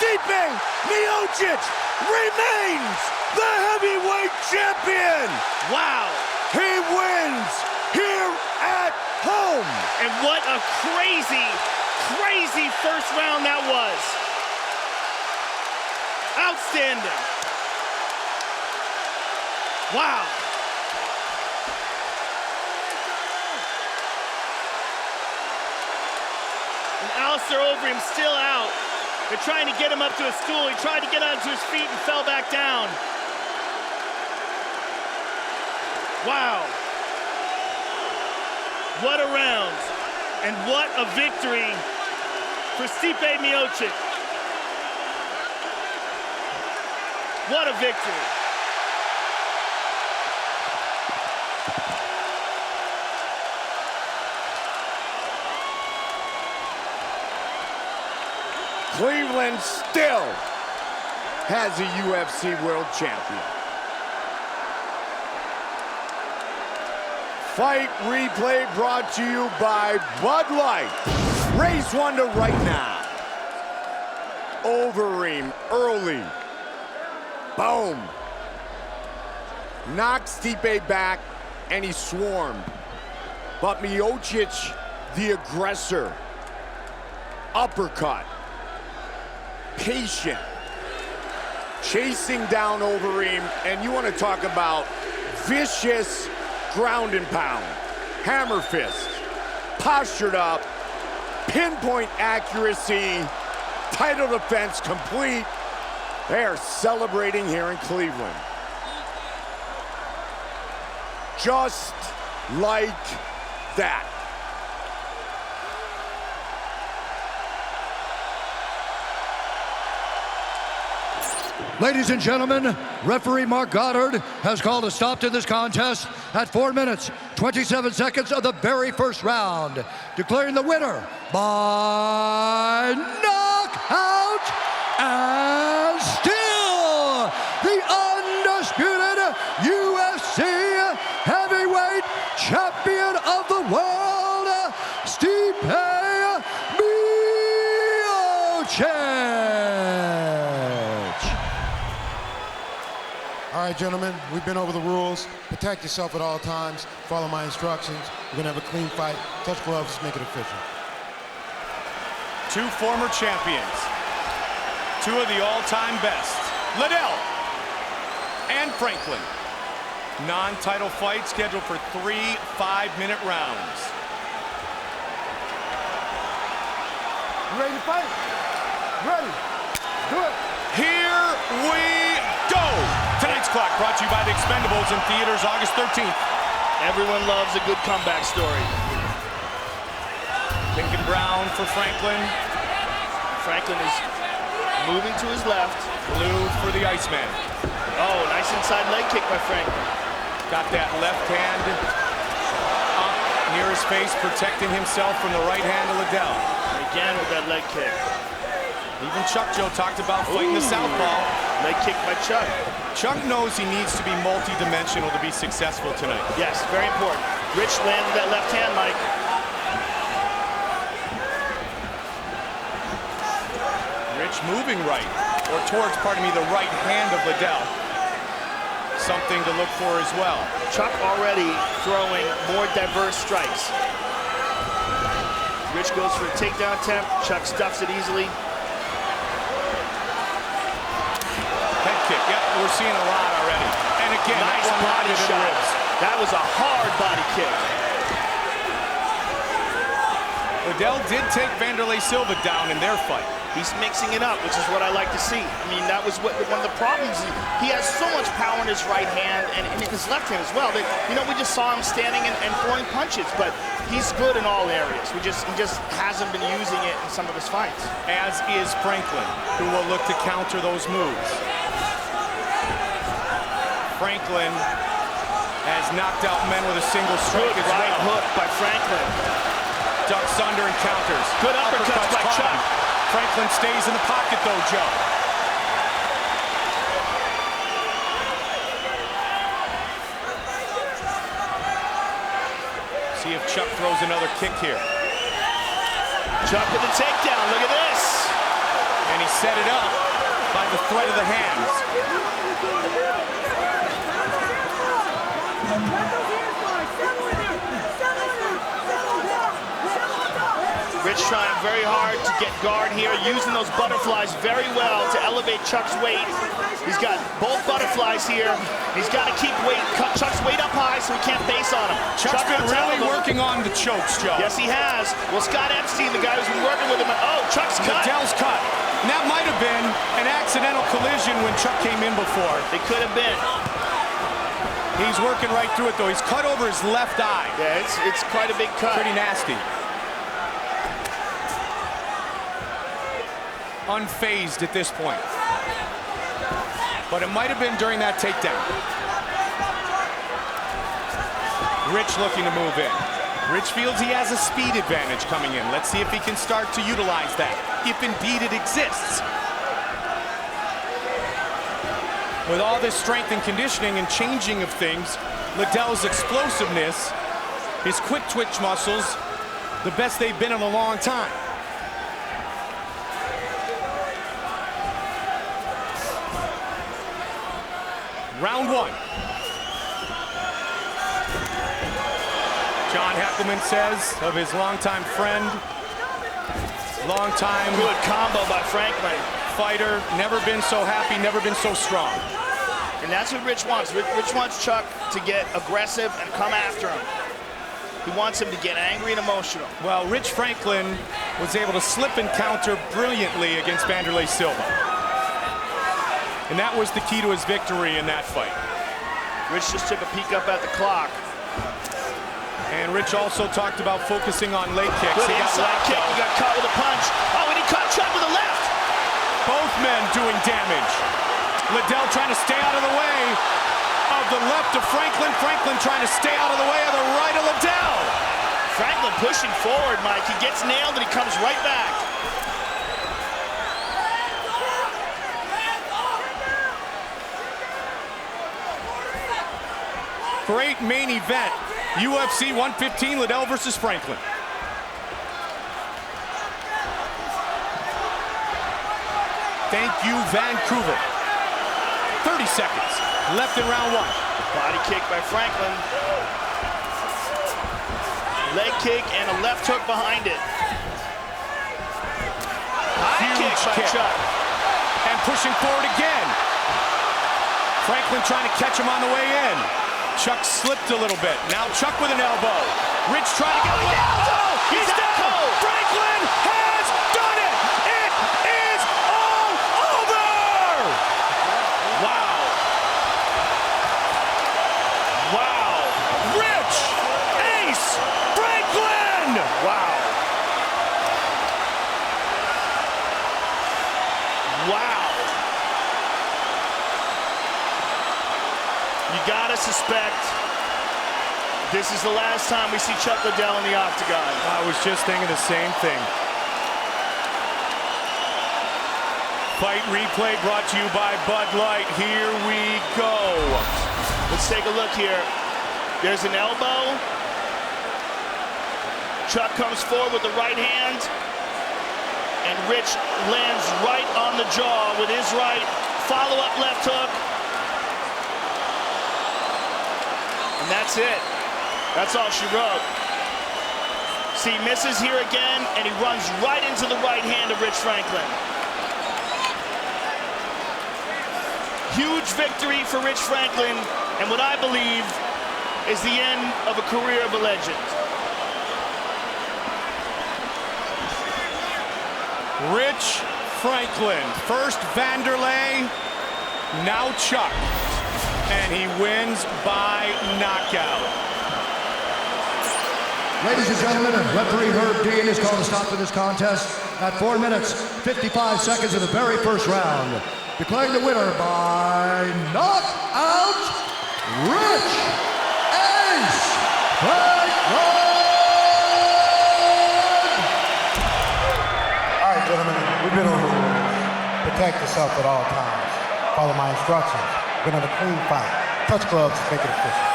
Stipe Miocic remains the heavyweight champion. Wow. He wins here at home. And what a crazy, crazy first round that was. Outstanding. Wow. And Alistair Overeem still out. They're trying to get him up to a stool. He tried to get onto his feet and fell back down. Wow. What a round. And what a victory for Stipe Miocic. What a victory. Cleveland still has a UFC World Champion. Fight replay brought to you by Bud Light. Race one to right now. Overeem early. Boom. Knocked Stipe back and he swarmed. But Miocic, the aggressor. Uppercut. Patient. Chasing down Overeem, and you want to talk about vicious ground and pound. Hammer fist. Postured up. Pinpoint accuracy. Title defense complete. They are celebrating here in Cleveland. Just like that. Ladies and gentlemen, referee Mark Goddard has called a stop to this contest at 4 minutes, 27 seconds of the very first round, declaring the winner by knockout and still the undisputed UFC heavyweight champion of the world, Stipe Miocic. All right, gentlemen, we've been over the rules. Protect yourself at all times. Follow my instructions. We're gonna have a clean fight. Touch gloves, make it official. Two former champions. Two of the all-time best. Liddell and Franklin. Non-title fight scheduled for 3 5-minute rounds. You ready to fight? Ready. Do it. Here we go. Tonight's clock brought to you by The Expendables in theaters August 13th. Everyone loves a good comeback story. Pink and brown for Franklin. Franklin is moving to his left. Blue for the Iceman. Oh, nice inside leg kick by Franklin. Got that left hand up near his face, protecting himself from the right hand of Liddell. Again with that leg kick. Even Chuck Joe talked about fighting the southpaw. Leg kick by Chuck. Chuck knows he needs to be multi-dimensional to be successful tonight. Yes, very important. Rich landed that left hand, Mike. Rich moving right, or towards, pardon me, the right hand of Liddell. Something to look for as well. Chuck already throwing more diverse strikes. Rich goes for a takedown attempt. Chuck stuffs it easily. Head kick, yep, we're seeing a lot already. And again, nice body shot. ribs. That was a hard body kick. Liddell did take Vanderlei Silva down in their fight. He's mixing it up, which is what I like to see. I mean, that was one of the problems. He has so much power in his right hand and in his left hand as well. That, you know, we just saw him standing and throwing punches, but he's good in all areas. He just hasn't been using it in some of his fights. As is Franklin, who will look to counter those moves. Franklin has knocked out men with a single stroke as right well. Hook by Franklin. Ducks under and counters. Good uppercuts by Chuck. Franklin stays in the pocket though, Joe. See if Chuck throws another kick here. Chuck with the takedown, look at this. And he set it up by the threat of the hands. Rich trying very hard to get guard here, using those butterflies very well to elevate Chuck's weight. He's got both butterflies here. He's got to keep Chuck's weight up high so he can't base on him. Chuck's been really working on the chokes, Joe. Yes, he has. Well, Scott Epstein, the guy who's been working with him, oh, Chuck's cut. Liddell's cut. And that might have been an accidental collision when Chuck came in before. It could have been. He's working right through it, though. He's cut over his left eye. Yeah, it's quite a big cut. Pretty nasty. Unfazed at this point. but it might have been during that takedown. Rich looking to move in. Rich feels he has a speed advantage coming in. Let's see if he can start to utilize that, if indeed it exists. With all this strength and conditioning and changing of things, Liddell's explosiveness, his quick twitch muscles, the best they've been in a long time. Round one. John Heckelman says of his longtime friend, longtime good combo by Franklin. Fighter, never been so happy, never been so strong. And that's what Rich wants. Rich wants Chuck to get aggressive and come after him. He wants him to get angry and emotional. Well, Rich Franklin was able to slip and counter brilliantly against Wanderlei Silva. And that was the key to his victory in that fight. Rich just took a peek up at the clock. And Rich also talked about focusing on leg kicks. Good inside kick, he got caught with a punch. Oh, and he caught Chuck with a left. Both men doing damage. Liddell trying to stay out of the way of the left of Franklin. Franklin trying to stay out of the way of the right of Liddell. Franklin pushing forward, Mike. He gets nailed and he comes right back. Great main event. UFC 115, Liddell versus Franklin. Thank you, Vancouver. 30 seconds left in round one. Body kick by Franklin. Leg kick and a left hook behind it. High kick by Chuck. And pushing forward again. Franklin trying to catch him on the way in. Chuck slipped a little bit. Now Chuck with an elbow. Rich trying to get him with Aldo. He's down. Franklin has done it. It is all over. Wow. Wow. Rich Ace Franklin. Wow. Wow. You gotta suspect this is the last time we see Chuck Liddell in the octagon. I was just thinking the same thing. Fight replay brought to you by Bud Light. Here we go. Let's take a look here. There's an elbow. Chuck comes forward with the right hand. And Rich lands right on the jaw with his right. Follow-up left hook. And that's it. That's all she wrote. See, misses here again, and he runs right into the right hand of Rich Franklin. Huge victory for Rich Franklin, and what I believe is the end of a career of a legend. Rich Franklin, first Wanderlei, now Chuck. And he wins by knockout. Ladies and gentlemen, referee Herb Dean has called a stop to this contest at 4 minutes, 55 seconds of the very first round. Declaring the winner by knockout, Rich Ace Franklin! All right, gentlemen, we've been over the rules. Protect yourself at all times. Follow my instructions. We're gonna have a clean fight. Touch gloves to make it official.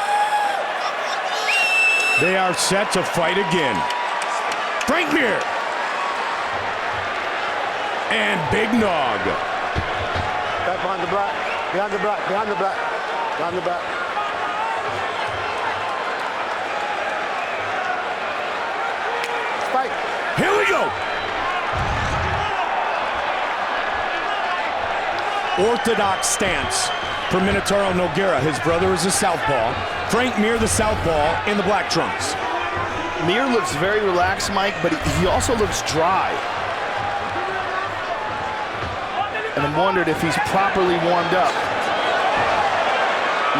They are set to fight again. Frank Mir and Big Nog. Back behind the black, behind the black, behind the black, behind the black. Fight. Here we go. Orthodox stance for Minotauro Nogueira. His brother is a southpaw. Frank Mir, the southpaw, in the black trunks. Mir looks very relaxed, Mike, but he also looks dry. And I'm wondering if he's properly warmed up.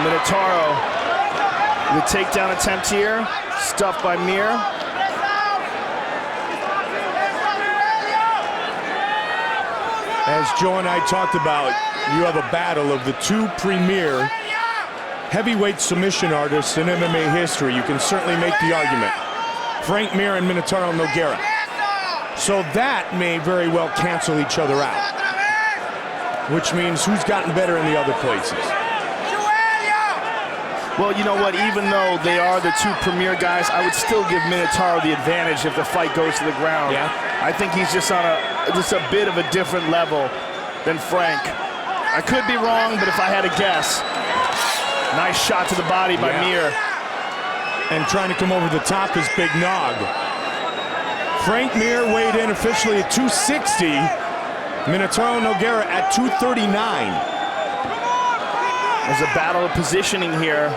Minotauro, the takedown attempt here, stuffed by Mir. As Joe and I talked about, you have a battle of the two premier heavyweight submission artists in MMA history. You can certainly make the argument. Frank Mir and Minotauro Nogueira. So that may very well cancel each other out, which means who's gotten better in the other places? Well, you know what? Even though they are the two premier guys, I would still give Minotauro the advantage if the fight goes to the ground. Yeah. I think he's just on a bit of a different level than Frank. I could be wrong, but if I had to guess, nice shot to the body by Mir. And trying to come over the top is Big Nog. Frank Mir weighed in officially at 260. Minotauro Nogueira at 239. There's a battle of positioning here.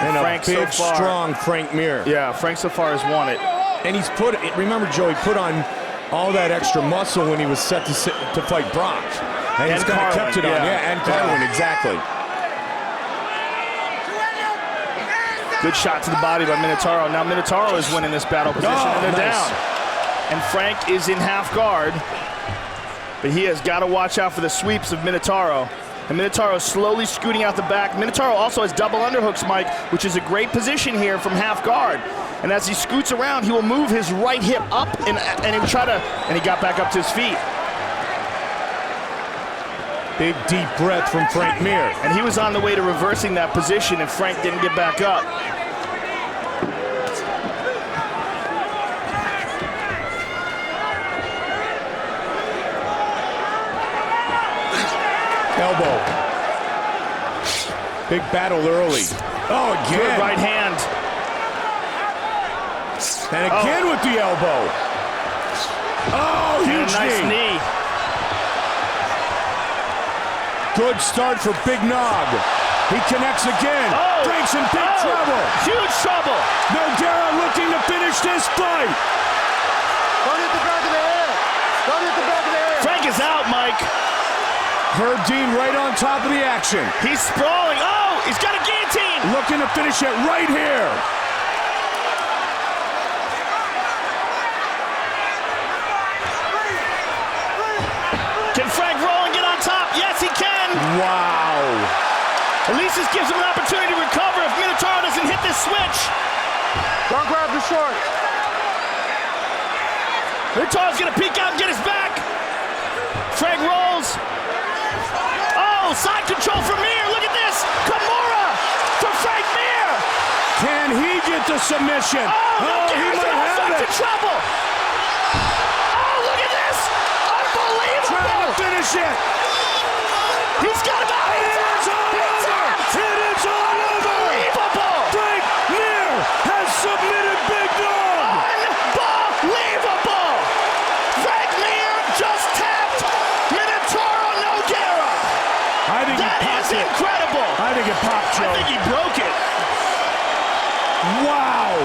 And Frank a big, so far, strong Frank Mir. Yeah, Frank so far has won it. And he's put, remember Joe, he put on all that extra muscle when he was set to fight Brock. And he's kind of kept it on, and Carwin, exactly. Good shot to the body by Minotauro. Now Minotauro is winning this battle position, and they're down. And Frank is in half guard, but he has got to watch out for the sweeps of Minotauro. And Minotauro slowly scooting out the back. Minotauro also has double underhooks, Mike, which is a great position here from half guard. And as he scoots around, he will move his right hip up and he'll try to, and he got back up to his feet. Big deep breath from Frank Mir. And he was on the way to reversing that position and Frank didn't get back up. Elbow. Big battle early. Oh, again. Good right hand. And again with the elbow. Oh, huge nice knee. Good start for Big Nog. He connects again. Frank's in big trouble. Huge trouble. Nogueira looking to finish this fight. Don't hit the back of the head. Don't hit the back of the head. Frank is out, Mike. Herb Dean right on top of the action. He's sprawling. Oh, he's got a guillotine. Looking to finish it right here. Can Frank roll and get on top? Yes, he can. Wow. At least this gives him an opportunity to recover if Minotauro doesn't hit this switch. Don't grab the short. Minotauro's gonna peek out and get his back. Frank rolls. Oh, side control for Mir. Look at this. Kimura for Frank Mir. Can he get the submission? Oh, he might have it. Trouble. Oh, look at this. Unbelievable. Trying to finish it. He's got him out. It is all over. It is all over. Unbelievable. Frank Mir has submitted Big Nog. Unbelievable. Frank Mir just tapped Minotauro Nogueira. I think that is incredible. I think it popped, Joe. I think he broke it. Wow.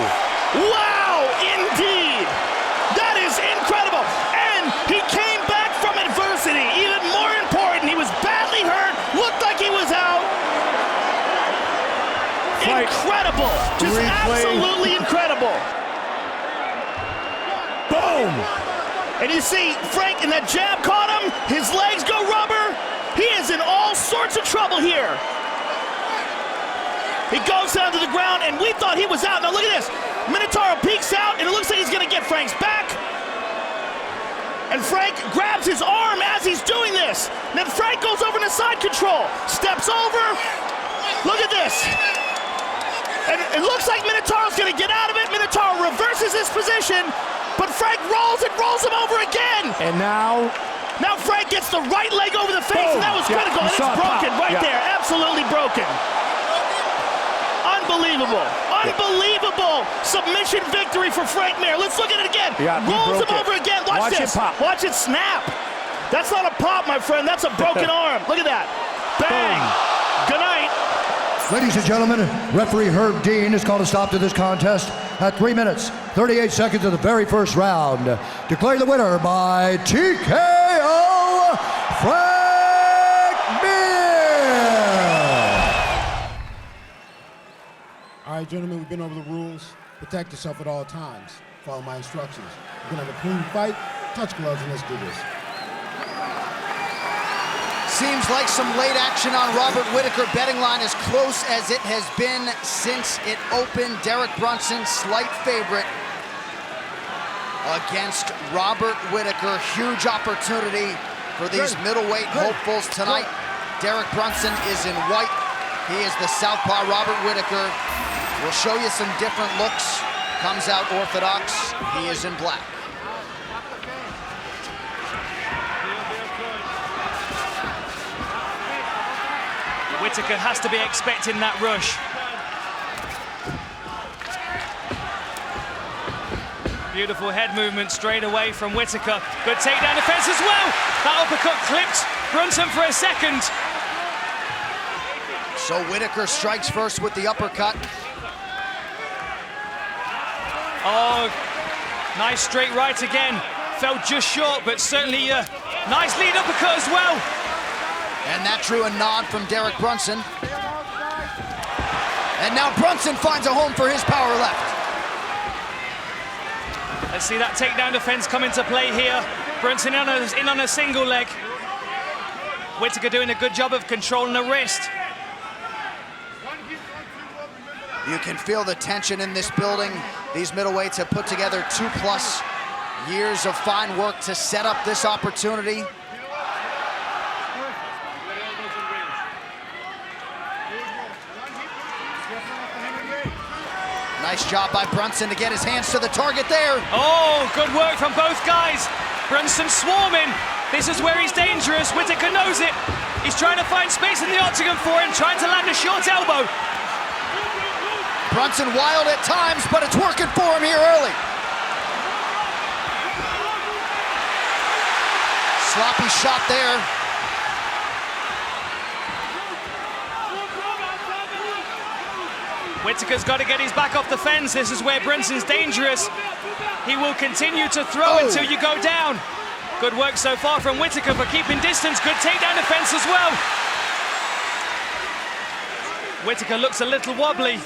Wow, indeed. That is incredible. And he came back from adversity. Even more important, he was badly hurt, looked like he was out. Fight. Incredible. Just Replay. absolutely incredible. Boom. And you see, Frank, and that jab caught him. His legs go rubber. He is in all sorts of trouble here. He goes down to the ground, and we thought he was out. Now look at this. Minotauro peeks out, and it looks like he's going to get Frank's back. And Frank grabs his arm as he's doing this. And then Frank goes over into side control. Steps over. Look at this. And it looks like Minotauro's going to get out of it. Minotauro reverses his position, but Frank rolls and rolls him over again. And now Frank gets the right leg over the face, boom. and that was critical. And it's broken right there. Absolutely broken. Unbelievable. Unbelievable submission victory for Frank Mir. Let's look at it again. Rolls him over again. Watch this. It pop. Watch it snap. That's not a pop, my friend. That's a broken arm. Look at that. Bang. Good night. Ladies and gentlemen, referee Herb Dean has called a stop to this contest at 3 minutes, 38 seconds of the very first round. Declaring the winner by TKO, Frank Mir. All right, gentlemen, we've been over the rules. Protect yourself at all times. Follow my instructions. We're gonna have a clean fight. Touch gloves and let's do this. seems like some late action on Robert Whittaker. Betting line as close as it has been since it opened. Derek Brunson, slight favorite against Robert Whittaker. Huge opportunity for these middleweight hopefuls tonight. Derek Brunson is in white. He is the southpaw. Robert Whittaker will show you some different looks. Comes out orthodox. He is in black. Whittaker has to be expecting that rush. Beautiful head movement straight away from Whittaker. Good takedown defense as well. That uppercut clipped Brunson for a second. So Whittaker strikes first with the uppercut. Oh, nice straight right again. Fell just short, but certainly a nice lead uppercut as well. And that drew a nod from Derek Brunson. And now Brunson finds a home for his power left. Let's see that takedown defense come into play here. Brunson in on a single leg. Whittaker doing a good job of controlling the wrist. You can feel the tension in this building. These middleweights have put together 2+ years of fine work to set up this opportunity. Nice job by Brunson to get his hands to the target there. Oh, good work from both guys. Brunson swarming. This is where he's dangerous. Whittaker knows it. He's trying to find space in the octagon for him, trying to land a short elbow. Brunson wild at times, but it's working for him here early. Sloppy shot there. Whittaker's got to get his back off the fence. This is where Brunson's dangerous. He will continue to throw until you go down. Good work so far from Whittaker for keeping distance. Good takedown defense as well. Whittaker looks a little wobbly.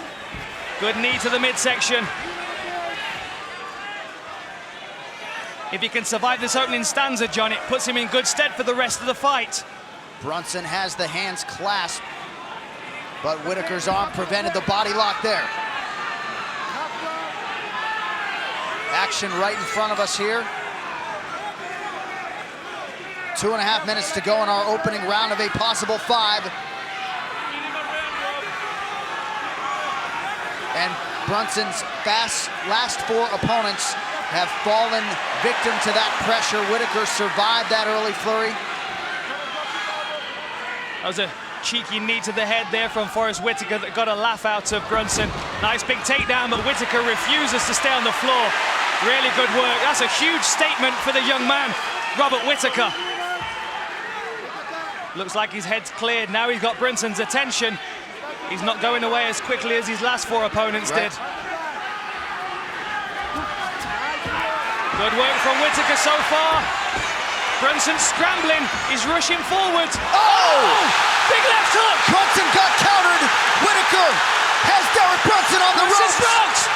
Good knee to the midsection. If he can survive this opening stanza, John, it puts him in good stead for the rest of the fight. Brunson has the hands clasped, but Whittaker's arm prevented the body lock there. Action right in front of us here. 2.5 minutes to go in our opening round of a possible 5. And Brunson's last 4 opponents have fallen victim to that pressure. Whittaker survived that early flurry. That was a cheeky knee to the head there from Forrest Whittaker that got a laugh out of Brunson. Nice big takedown, but Whittaker refuses to stay on the floor. Really good work. That's a huge statement for the young man, Robert Whittaker. Looks like his head's cleared. Now he's got Brunson's attention. He's not going away as quickly as his last 4 opponents did. Good work from Whittaker so far. Brunson scrambling. He's rushing forward. Oh! Big left hook. Brunson got countered. Whittaker has Derek Brunson on the ropes. Rocked.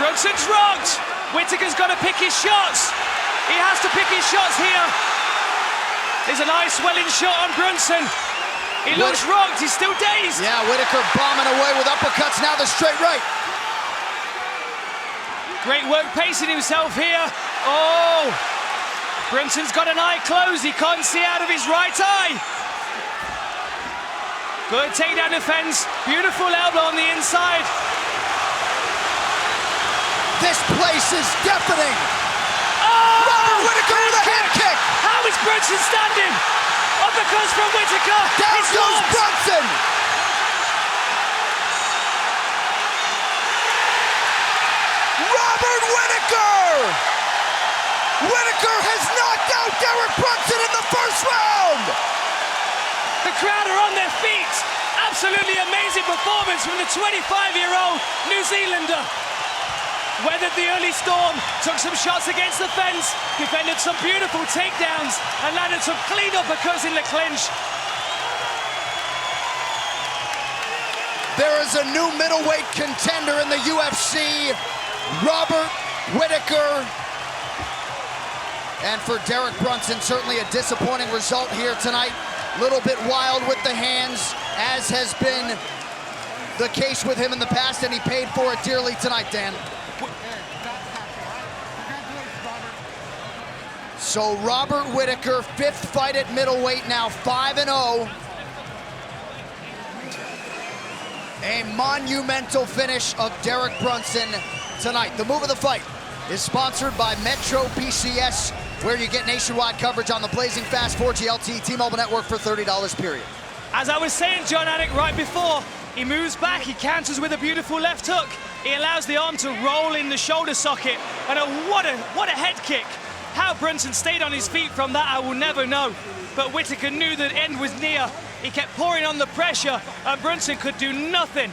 Brunson's rocked. Whittaker's got to pick his shots. He has to pick his shots here. There's a nice swelling shot on Brunson. He looks rocked, he's still dazed. Yeah, Whittaker bombing away with uppercuts, now the straight right. Great work pacing himself here. Oh, Brunson's got an eye closed, he can't see out of his right eye. Good takedown defense, beautiful elbow on the inside. This place is deafening. Oh! Robert Whittaker with a head kick. How is Brunson standing? Uppercuts from Whittaker. Down goes Brunson. Robert Whittaker. Whittaker has knocked out Derek Brunson in the first round. The crowd are on their feet. Absolutely amazing performance from the 25-year-old New Zealander. Weathered the early storm, took some shots against the fence, defended some beautiful takedowns, and landed some clean uppercuts in the clinch. There is a new middleweight contender in the UFC, Robert Whittaker. And for Derek Brunson, certainly a disappointing result here tonight. Little bit wild with the hands, as has been the case with him in the past, and he paid for it dearly tonight, Dan. So Robert Whittaker, 5th fight at middleweight, now 5-0. A monumental finish of Derek Brunson tonight. The move of the fight is sponsored by Metro PCS, where you get nationwide coverage on the blazing fast 4G LTE T-Mobile network for $30 period. As I was saying, John Anik, right before, he moves back, he counters with a beautiful left hook. He allows the arm to roll in the shoulder socket, and what a head kick. How Brunson stayed on his feet from that, I will never know. But Whittaker knew that end was near. He kept pouring on the pressure, and Brunson could do nothing.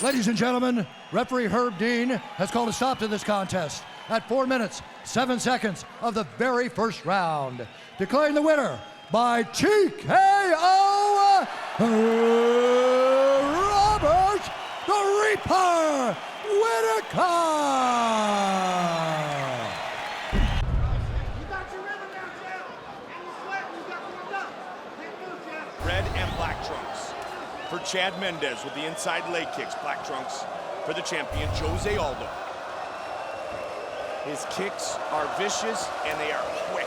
Ladies and gentlemen, referee Herb Dean has called a stop to this contest at 4 minutes, 7 seconds of the very first round, declaring the winner by TKO, Robert the Reaper Whittaker. Red and black trunks for Chad Mendes with the inside leg kicks. Black trunks for the champion, Jose Aldo. His kicks are vicious and they are quick.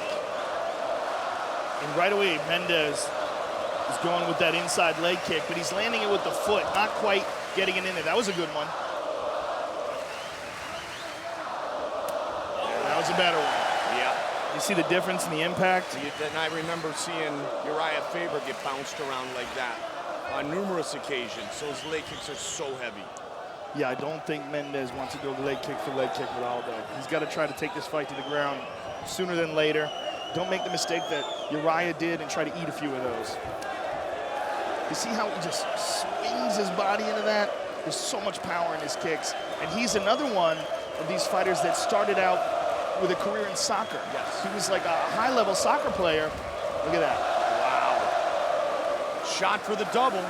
And right away, Mendes is going with that inside leg kick, but he's landing it with the foot, not quite getting it in there. That was a good one. That was a better one. Yeah. You see the difference in the impact? And I remember seeing Uriah Faber get bounced around like that on numerous occasions. So his leg kicks are so heavy. Yeah, I don't think Mendes wants to go leg kick for leg kick with Aldo. He's got to try to take this fight to the ground sooner than later. Don't make the mistake that Uriah did and try to eat a few of those. You see how he just swings his body into that? There's so much power in his kicks. And he's another one of these fighters that started out with a career in soccer. Yes. He was like a high-level soccer player. Look at that. Wow. Shot for the double.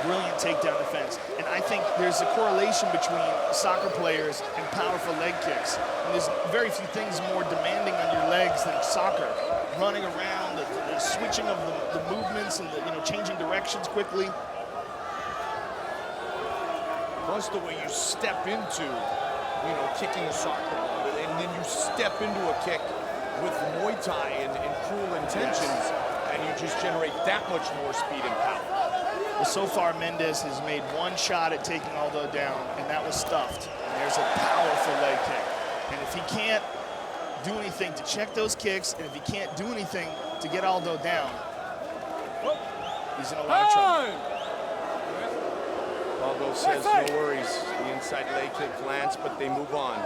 Brilliant takedown defense. And I think there's a correlation between soccer players and powerful leg kicks. And there's very few things more demanding on your legs than soccer. Running around, the switching of the movements and the changing directions quickly. Plus the way you step into, kicking a soccer ball, and then you step into a kick with Muay Thai and cruel intentions, and you just generate that much more speed and power. Well, so far, Mendes has made one shot at taking Aldo down, and that was stuffed. And there's a powerful leg kick. And if he can't do anything to check those kicks, and if he can't do anything to get Aldo down, he's in a lot of trouble. Aldo says no worries. The inside leg kick lands, but they move on.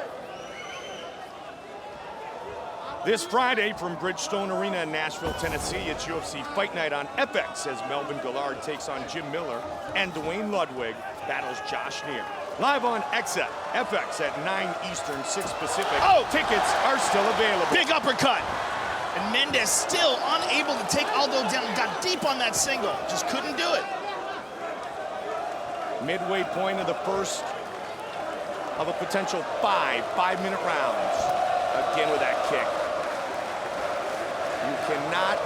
This Friday from Bridgestone Arena in Nashville, Tennessee, it's UFC Fight Night on FX as Melvin Guillard takes on Jim Miller and Dwayne Ludwig battles Josh Neer. Live on FX at 9 Eastern, 6 Pacific. Oh! Tickets are still available. Big uppercut. And Mendes still unable to take Aldo down. Got deep on that single. Just couldn't do it. Midway point of the first of a potential 5-minute rounds. Again with that kick. You cannot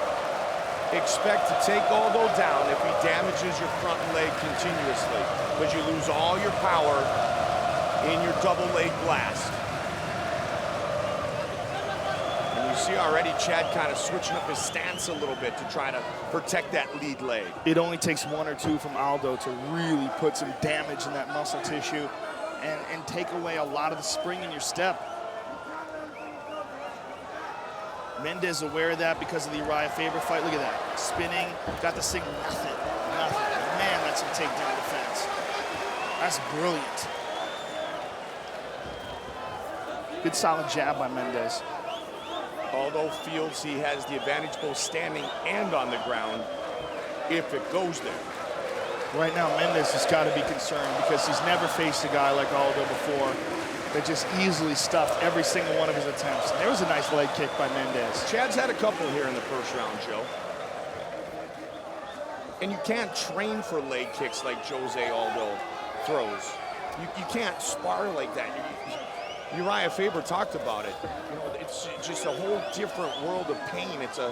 expect to take Aldo down if he damages your front leg continuously, because you lose all your power in your double leg blast. And you see already Chad kind of switching up his stance a little bit to try to protect that lead leg. It only takes 1 or 2 from Aldo to really put some damage in that muscle tissue and take away a lot of the spring in your step. Mendes aware of that because of the Uriah Faber fight. Look at that. Spinning, got the signal, nothing. Man, that's a takedown defense. That's brilliant. Good solid jab by Mendes. Aldo feels he has the advantage both standing and on the ground if it goes there. Right now, Mendes has got to be concerned because he's never faced a guy like Aldo before that just easily stuffed every single one of his attempts. And there was a nice leg kick by Mendes. Chad's had a couple here in the first round, Joe. And you can't train for leg kicks like Jose Aldo throws. You can't spar like that. Uriah Faber talked about it. You know, it's just a whole different world of pain. It's a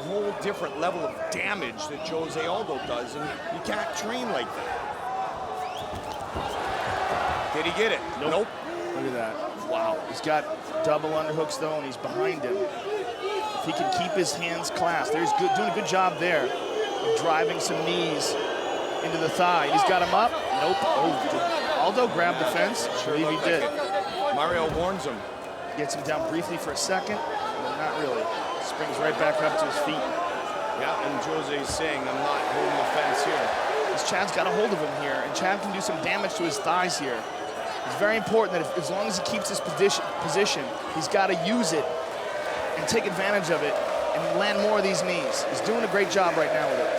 whole different level of damage that Jose Aldo does, and you can't train like that. Did he get it? Nope. Look at that. Wow. He's got double underhooks though, and he's behind him. If he can keep his hands clasped, he's doing a good job there of driving some knees into the thigh. He's got him up. Nope. Oh, did Aldo grabbed the fence? Sure, he did. Mario warns him. Gets him down briefly for a second, but not really. Springs right back up to his feet. Yeah, and Jose's saying, I'm not holding the fence here. Because Chad's got a hold of him here, and Chad can do some damage to his thighs here. It's very important that as long as he keeps his position, he's got to use it and take advantage of it and land more of these knees. He's doing a great job right now with it.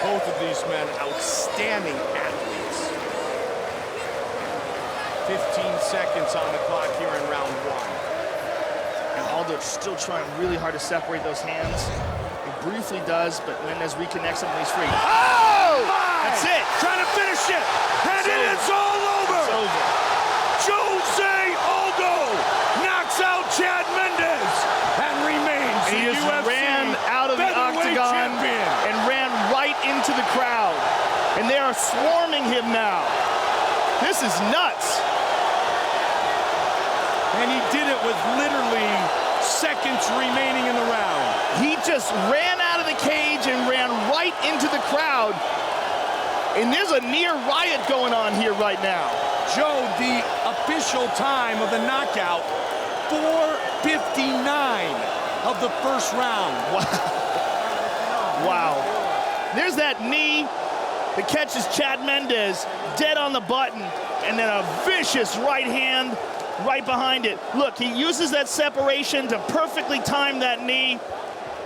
Both of these men, outstanding athletes. 15 seconds on the clock here in round one. And Aldo's still trying really hard to separate those hands. He briefly does, but Mendes reconnects him and he's free. Oh! That's it! Trying to finish it! And it is all over! It's over. Jose Aldo knocks out Chad Mendes and remains And he the just UFC ran out of the featherweight octagon champion. and ran right into the crowd. And they are swarming him now. This is nuts. And he did it with literally seconds remaining in the round. He just ran out of the cage and ran right into the crowd. And there's a near riot going on here right now. Joe, the official time of the knockout, 4:59 of the first round. Wow. There's that knee that catches Chad Mendes dead on the button, and then a vicious right hand right behind it. Look, he uses that separation to perfectly time that knee.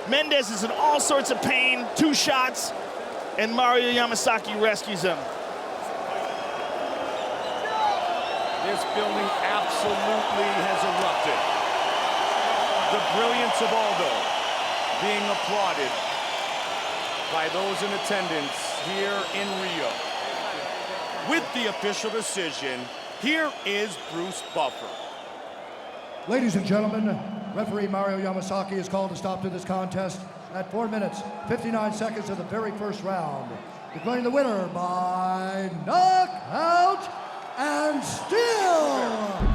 Mendes is in all sorts of pain, 2 shots, and Mario Yamasaki rescues him. This building absolutely has erupted. The brilliance of Aldo being applauded by those in attendance here in Rio. With the official decision, here is Bruce Buffer. Ladies and gentlemen, referee Mario Yamasaki has called a stop to this contest at 4 minutes, 59 seconds of the very first round, declaring the winner by knockout and still.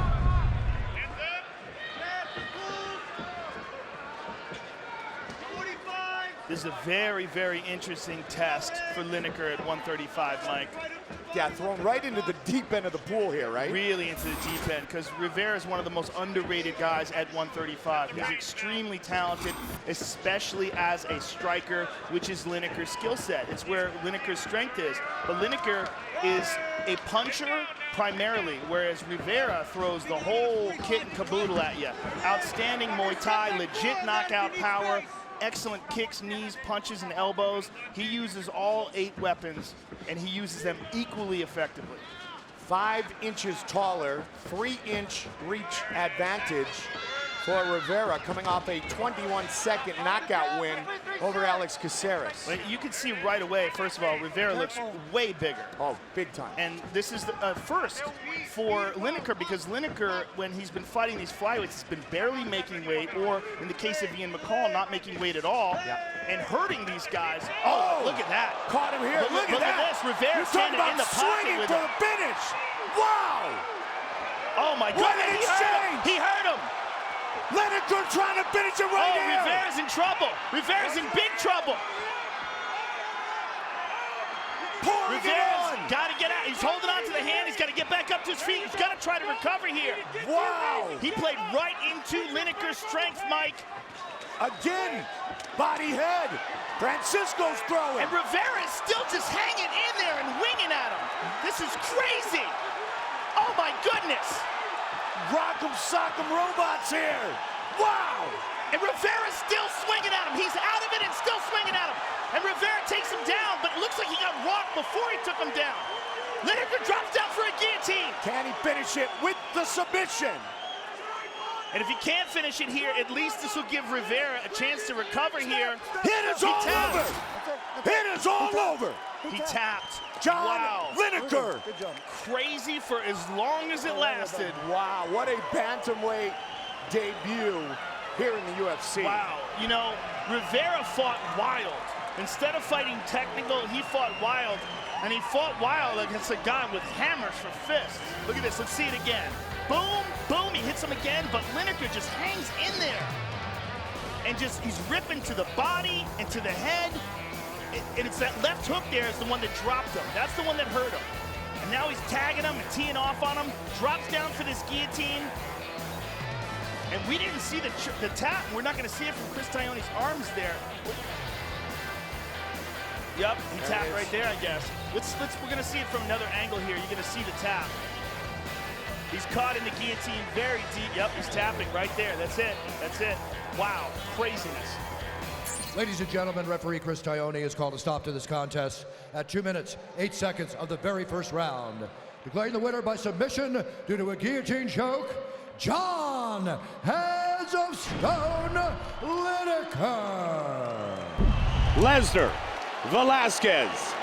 This is a very, very interesting test for Lineker at 135, Mike. Yeah, thrown right into the deep end of the pool here, right? Really into the deep end, because Rivera is one of the most underrated guys at 135. He's extremely talented, especially as a striker, which is Lineker's skill set. It's where Lineker's strength is. But Lineker is a puncher primarily, whereas Rivera throws the whole kit and caboodle at you. Outstanding Muay Thai, legit knockout power, excellent kicks, knees, punches, and elbows. He uses all 8 weapons, and he uses them equally effectively. 5 inches taller, 3-inch reach advantage for Rivera, coming off a 21-second knockout win over Alex Caceres. But you can see right away, first of all, Rivera looks way bigger. Oh, big time. And this is the first for Lineker, because Lineker, when he's been fighting these flyweights, has been barely making weight, or in the case of Ian McCall, not making weight at all, and hurting these guys. Oh, look at that. Caught him here. But look at this. Rivera standing in the pocket with for the finish. Wow. Oh, my goodness. He hurt him. Lineker trying to finish it right here. Rivera's in trouble. Rivera's in big trouble. Rivera's got to get out. He's holding on to the hand. He's got to get back up to his feet. He's got to try to recover here. Wow. He played right into Lineker's strength, Mike. Again, body head. Francisco's throwing. And Rivera is still just hanging in there and winging at him. This is crazy. Oh, my goodness. Rock'em sock'em robots here. Wow. And Rivera's still swinging at him. He's out of it and still swinging at him. And Rivera takes him down, but it looks like he got rocked before he took him down. Lineker drops down for a guillotine. Can he finish it with the submission? And if he can't finish it here, at least this will give Rivera a chance to recover here. It is all over. It is all over. He tapped. John Lineker. Good job. Crazy for as long as it lasted. Wow, what a bantamweight debut here in the UFC. Wow, you know, Rivera fought wild. Instead of fighting technical, he fought wild. And he fought wild against a guy with hammers for fists. Look at this, let's see it again. Boom, boom, he hits him again, but Lineker just hangs in there. And just, he's ripping to the body and to the head. And it's that left hook there is the one that dropped him. That's the one that hurt him. And now he's tagging him and teeing off on him. Drops down for this guillotine. And we didn't see the tap. We're not going to see it from Chris Taione's arms there. Yep, he tapped right there, I guess. We're going to see it from another angle here. You're going to see the tap. He's caught in the guillotine very deep. Yep, he's tapping right there. That's it. That's it. Wow, craziness. Ladies and gentlemen, referee Chris Taione has called a stop to this contest at 2 minutes, 8 seconds of the very first round. Declaring the winner by submission due to a guillotine choke, John Hands of Stone Lineker. Lesnar, Velasquez.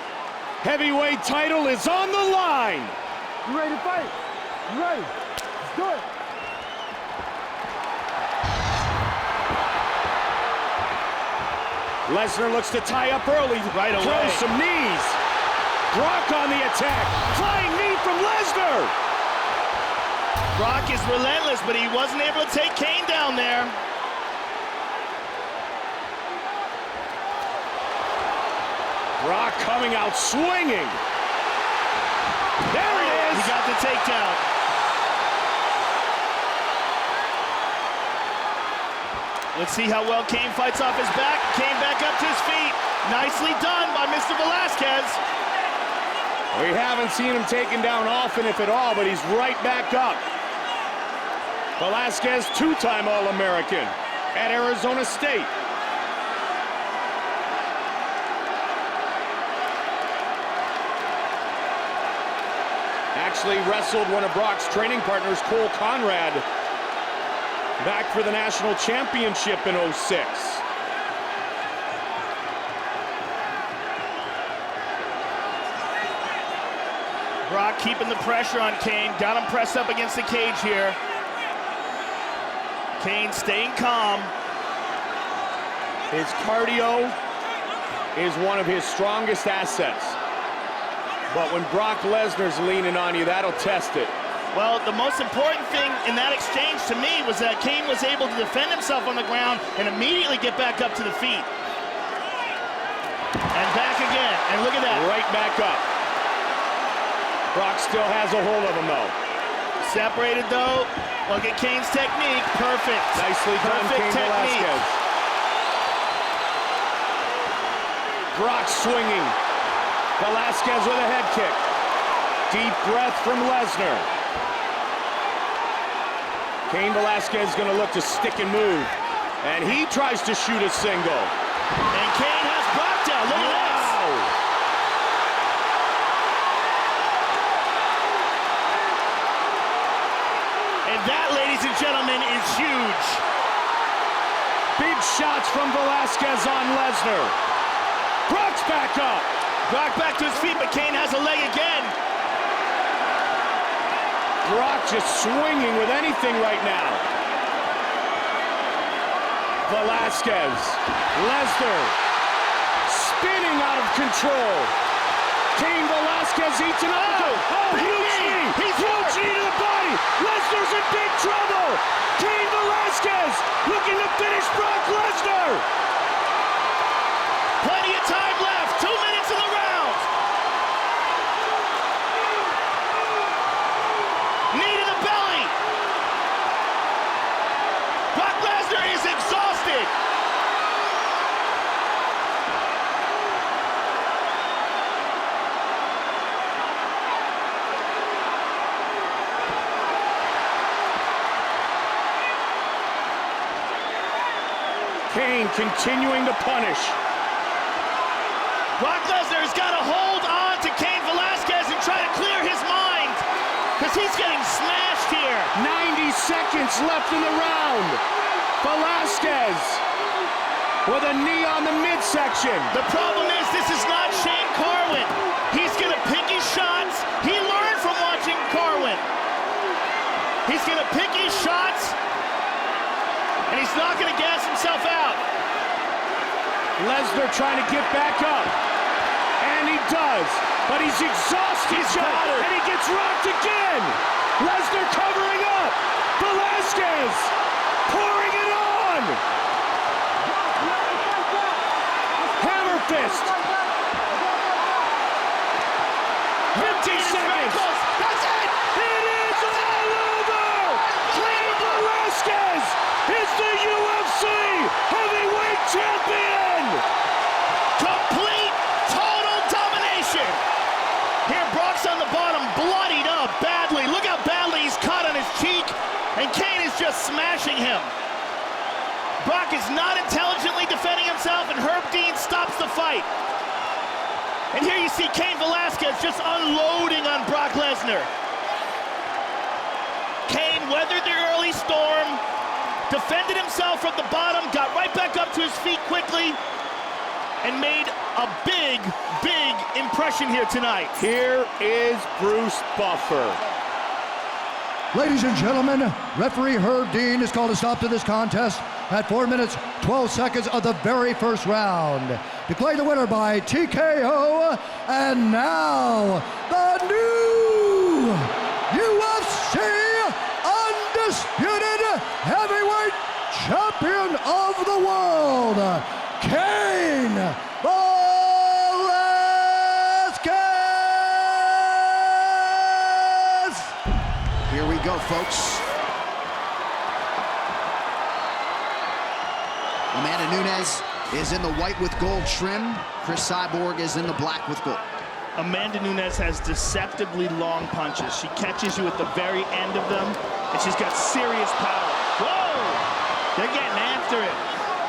Heavyweight title is on the line. You ready to fight? You ready? Let's do it. Lesnar looks to tie up early. Right away. Throws some knees. Brock on the attack. Flying knee from Lesnar. Brock is relentless, but he wasn't able to take Kane down there. Brock coming out swinging. There it is. He got the takedown. Let's see how well Kane fights off his back. Kane back up to his feet. Nicely done by Mr. Velasquez. We haven't seen him taken down often, if at all, but he's right back up. Velasquez, two-time All-American at Arizona State. Actually wrestled one of Brock's training partners, Cole Conrad, back for the national championship in '06. Brock keeping the pressure on Kane. Got him pressed up against the cage here. Kane staying calm. His cardio is one of his strongest assets. But when Brock Lesnar's leaning on you, that'll test it. Well, the most important thing in that exchange to me was that Kane was able to defend himself on the ground and immediately get back up to the feet. And back again, and look at that. Right back up. Brock still has a hold of him though. Separated though. Look at Kane's technique, perfect. Nicely done, Perfect Cain technique. Velasquez. Brock swinging. Velasquez with a head kick. Deep breath from Lesnar. Cain Velasquez is going to look to stick and move. And he tries to shoot a single. And Kane has Brock down. Look at this. And that, ladies and gentlemen, is huge. Big shots from Velasquez on Lesnar. Brock's back up. Brock back to his feet, but Kane has a leg again. Brock just swinging with anything right now. Velasquez, Lesnar, spinning out of control. Cain Velasquez eats an uppercut. Oh, huge knee! Huge knee to the body. Lesnar's in big trouble. Cain Velasquez looking to finish Brock Lesnar. Plenty of time left. 2 minutes in the round. Knee to the belly. Brock Lesnar is exhausted. Cain continuing to punish. Brock Lesnar has got to hold on to Cain Velasquez and try to clear his mind because he's getting smashed here. 90 seconds left in the round. Velasquez with a knee on the midsection. The problem is this is not Shane Carwin. He's going to He's going to pick his shots, and he's not going to gas himself out. Lesnar trying to get back up, and he does, but he's exhausted, and he gets rocked again. Lesnar covering up. Velasquez pouring it on. Hammer fist. 50 seconds. That's it. It is all over. Cain Velasquez is the UFC heavyweight champion. Complete, total domination. Here, Brock's on the bottom, bloodied up badly. Look how badly he's cut on his cheek, and Cain is just smashing him. Brock is not intelligently defending himself, and Herb Dean stops the fight. And here you see Cain Velasquez just unloading on Brock Lesnar. Cain weathered the early storm, defended himself from the bottom, got right back up to his feet quickly, and made a big, big impression here tonight. Here is Bruce Buffer. Ladies and gentlemen, referee Herb Dean has called a stop to this contest at 4 minutes, 12 seconds of the very first round. Declared the winner by TKO, and now the new UFC undisputed heavyweight champion of the world, Cain Velasquez! Here we go, folks. Amanda Nunes is in the white with gold trim. Chris Cyborg is in the black with gold. Amanda Nunes has deceptively long punches. She catches you at the very end of them, and she's got serious power. Whoa! They're getting after it.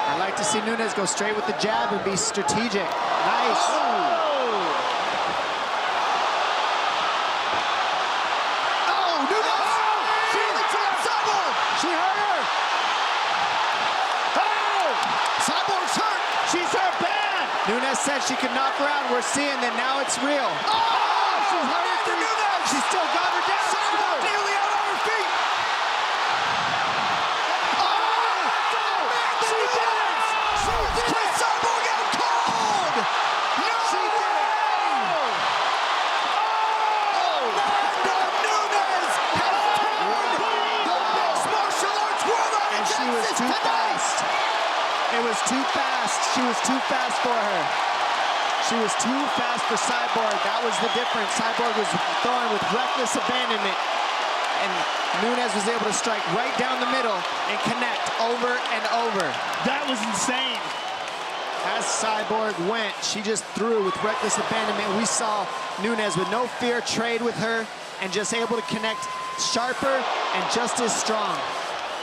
I like to see Nunes go straight with the jab and be strategic. Nice. Oh, Nunes! She really trapped Cyborg! She hurt her! Oh! Cyborg's hurt! She's hurt bad! Nunes said she could knock her out. We're seeing that now it's real. Oh! She's hurt for Nunes! She still got her down. Cyborg nearly out on her feet! Chris Cyborg out cold! No she way! Amanda Nunes has turned the mixed martial arts world on its axis. And she was too fast. It was too fast. She was too fast for her. She was too fast for Cyborg. That was the difference. Cyborg was throwing with reckless abandonment, and Nunes was able to strike right down the middle and connect over and over. That was insane. As Cyborg went, she just threw with reckless abandonment. We saw Nunes with no fear trade with her and just able to connect sharper and just as strong.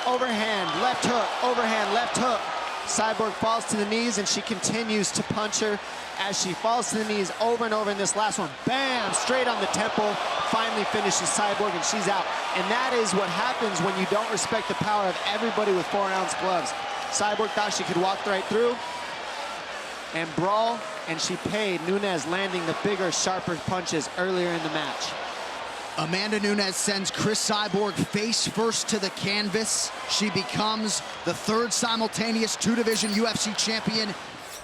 Overhand, left hook, overhand, left hook. Cyborg falls to the knees, and she continues to punch her as she falls to the knees over and over in this last one. Bam, straight on the temple, finally finishes Cyborg, and she's out. And that is what happens when you don't respect the power of everybody with 4-ounce gloves. Cyborg thought she could walk right through and brawl, and she paid. Nunes landing the bigger, sharper punches earlier in the match. Amanda Nunes sends Chris Cyborg face first to the canvas. She becomes the third simultaneous two-division UFC champion.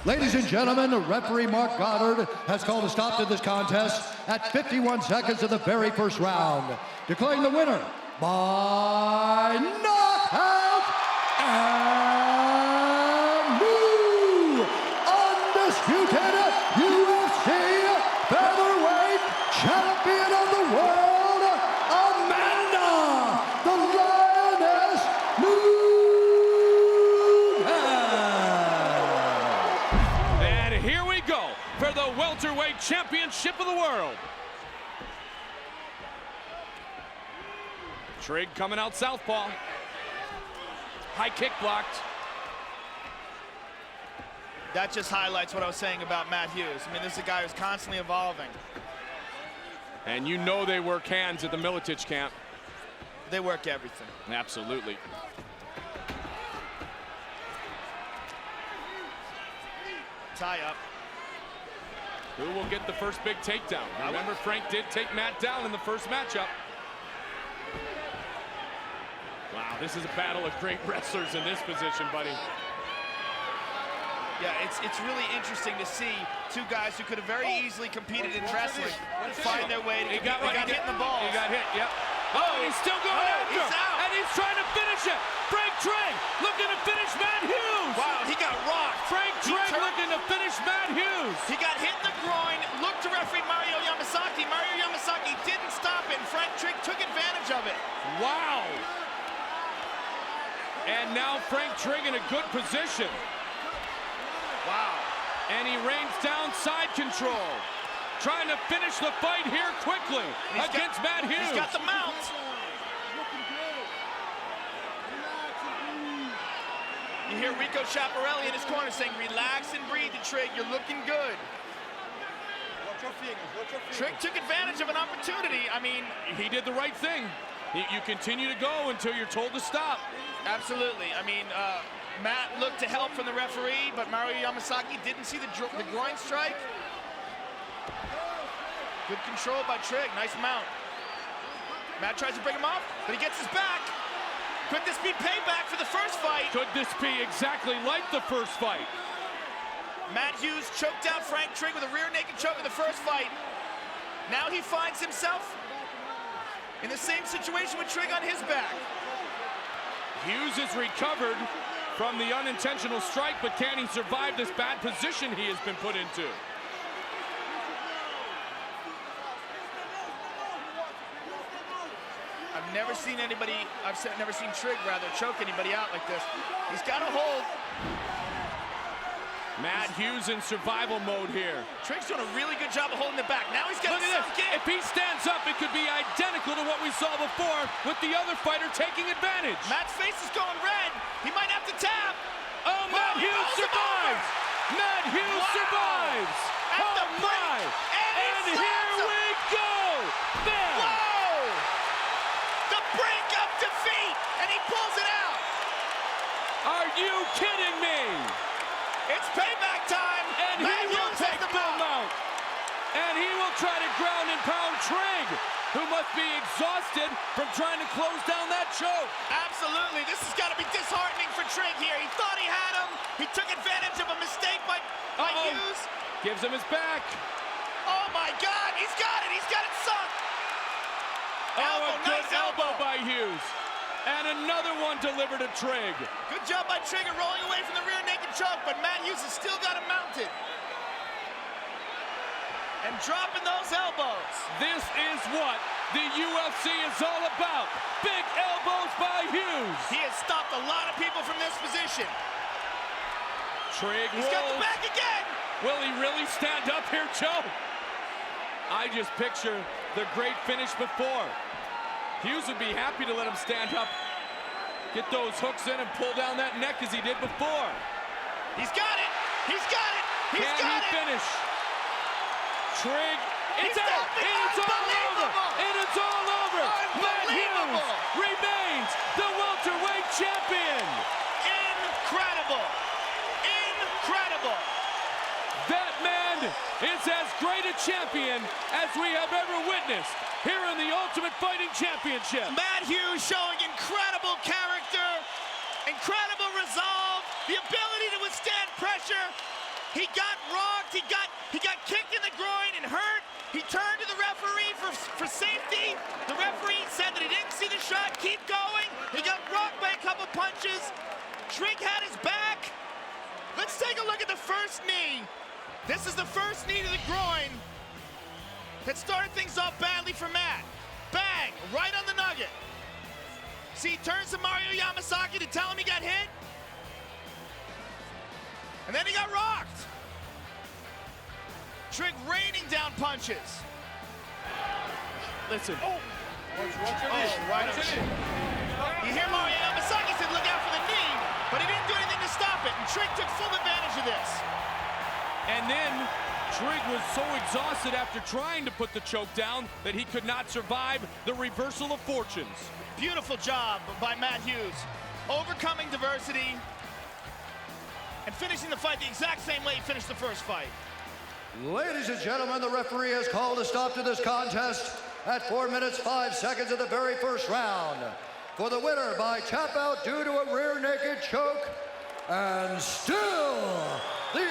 Ladies and gentlemen, referee Mark Goddard has called a stop to this contest at 51 seconds of the very first round, declaring the winner by knockout and new undisputed UFC featherweight champion of the world, Amanda the Lioness Nunes. And here we go for the welterweight championship of the world. Trigg coming out southpaw. High kick blocked. That just highlights what I was saying about Matt Hughes. I mean, this is a guy who's constantly evolving. And you know they work hands at the Miocic camp. They work everything. Absolutely. Tie up. Who will get the first big takedown? Remember, Frank did take Matt down in the first matchup. Wow, this is a battle of great wrestlers in this position, buddy. Yeah, it's really interesting to see two guys who could have very easily competed in wrestling find their way to He got hit in the balls. He got hit, yep. Oh, he's still going after he's him. out. And he's trying to finish it. Frank Trigg looking to finish Matt Hughes. Wow, he got rocked. Frank Trigg looking to finish Matt Hughes. He got hit in the groin, looked to referee Mario Yamasaki. Mario Yamasaki didn't stop it, and Frank Trigg took advantage of it. Wow. And now Frank Trigg in a good position. Wow. And he rains down side control. Trying to finish the fight here quickly against Matt Hughes. He's got the mount. You hear Rico Chaparelli in his corner saying, relax and breathe, Trigg, you're looking good. Trigg took advantage of an opportunity. I mean, he did the right thing. You continue to go until you're told to stop. Absolutely. I mean, Matt looked to help from the referee, but Mario Yamasaki didn't see the groin strike. Good control by Trigg, nice mount. Matt tries to bring him off, but he gets his back. Could this be payback for the first fight? Could this be exactly like the first fight? Matt Hughes choked out Frank Trigg with a rear naked choke in the first fight. Now he finds himself in the same situation with Trigg on his back. Hughes has recovered from the unintentional strike, but can he survive this bad position he has been put into? I've never seen Trigg choke anybody out like this. He's got a hold. Matt Hughes in survival mode here. Trigg's doing a really good job of holding it back. Now he's got Look at this. If he stands up, it could be identical to what we saw before with the other fighter taking advantage. Matt's face is going red. He might have to tap. Oh, Matt Hughes survives. Matt Hughes survives. Oh my. And here we go. There. Whoa. The brink of defeat. And he pulls it out. Are you kidding me? It's payback time. And Matt he will Hughes take the mount. And he will try to ground and pound Trigg, who must be exhausted from trying to close down that choke. Absolutely. This has got to be disheartening for Trigg here. He thought he had him. He took advantage of a mistake by Hughes. Gives him his back. Oh my God. He's got it. He's got it sunk. Oh, a good elbow by Hughes. And another one delivered to Trigg. Good job by Trigg rolling away from the rear naked choke, but Matt Hughes has still got him mounted. And dropping those elbows. This is what the UFC is all about. Big elbows by Hughes. He has stopped a lot of people from this position. Trigg He's got the back again. Will he really stand up here, Joe? I just picture the great finish before. Hughes would be happy to let him stand up, get those hooks in and pull down that neck as he did before. He's got it! He's got it! He's Can got he it! finish? Trigg, it's out! And it's all over! And it's all over! Matt Hughes remains the welterweight champion! Incredible! Incredible! That man is as great a champion as we have ever witnessed here in the Ultimate Fighting Championship. Matt Hughes showing incredible character, incredible resolve, the ability to withstand pressure. He got rocked, he got kicked in the groin and hurt. He turned to the referee for safety. The referee said that he didn't see the shot, keep going. He got rocked by a couple punches. Trigg had his back. Let's take a look at the first knee. This is the first knee to the groin that started things off badly for Matt. Bang, right on the nugget. See, he turns to Mario Yamasaki to tell him he got hit. And then he got rocked. Trigg raining down punches. Listen. Right on. You hear Mario Yamasaki said, look out for the knee, but he didn't do anything to stop it, and Trigg took full advantage of this. And then Trigg was so exhausted after trying to put the choke down that he could not survive the reversal of fortunes. Beautiful job by Matt Hughes, overcoming diversity and finishing the fight the exact same way he finished the first fight. Ladies and gentlemen, the referee has called a stop to this contest at 4 minutes 5 seconds of the very first round. for the winner by tap out due to a rear naked choke, and still the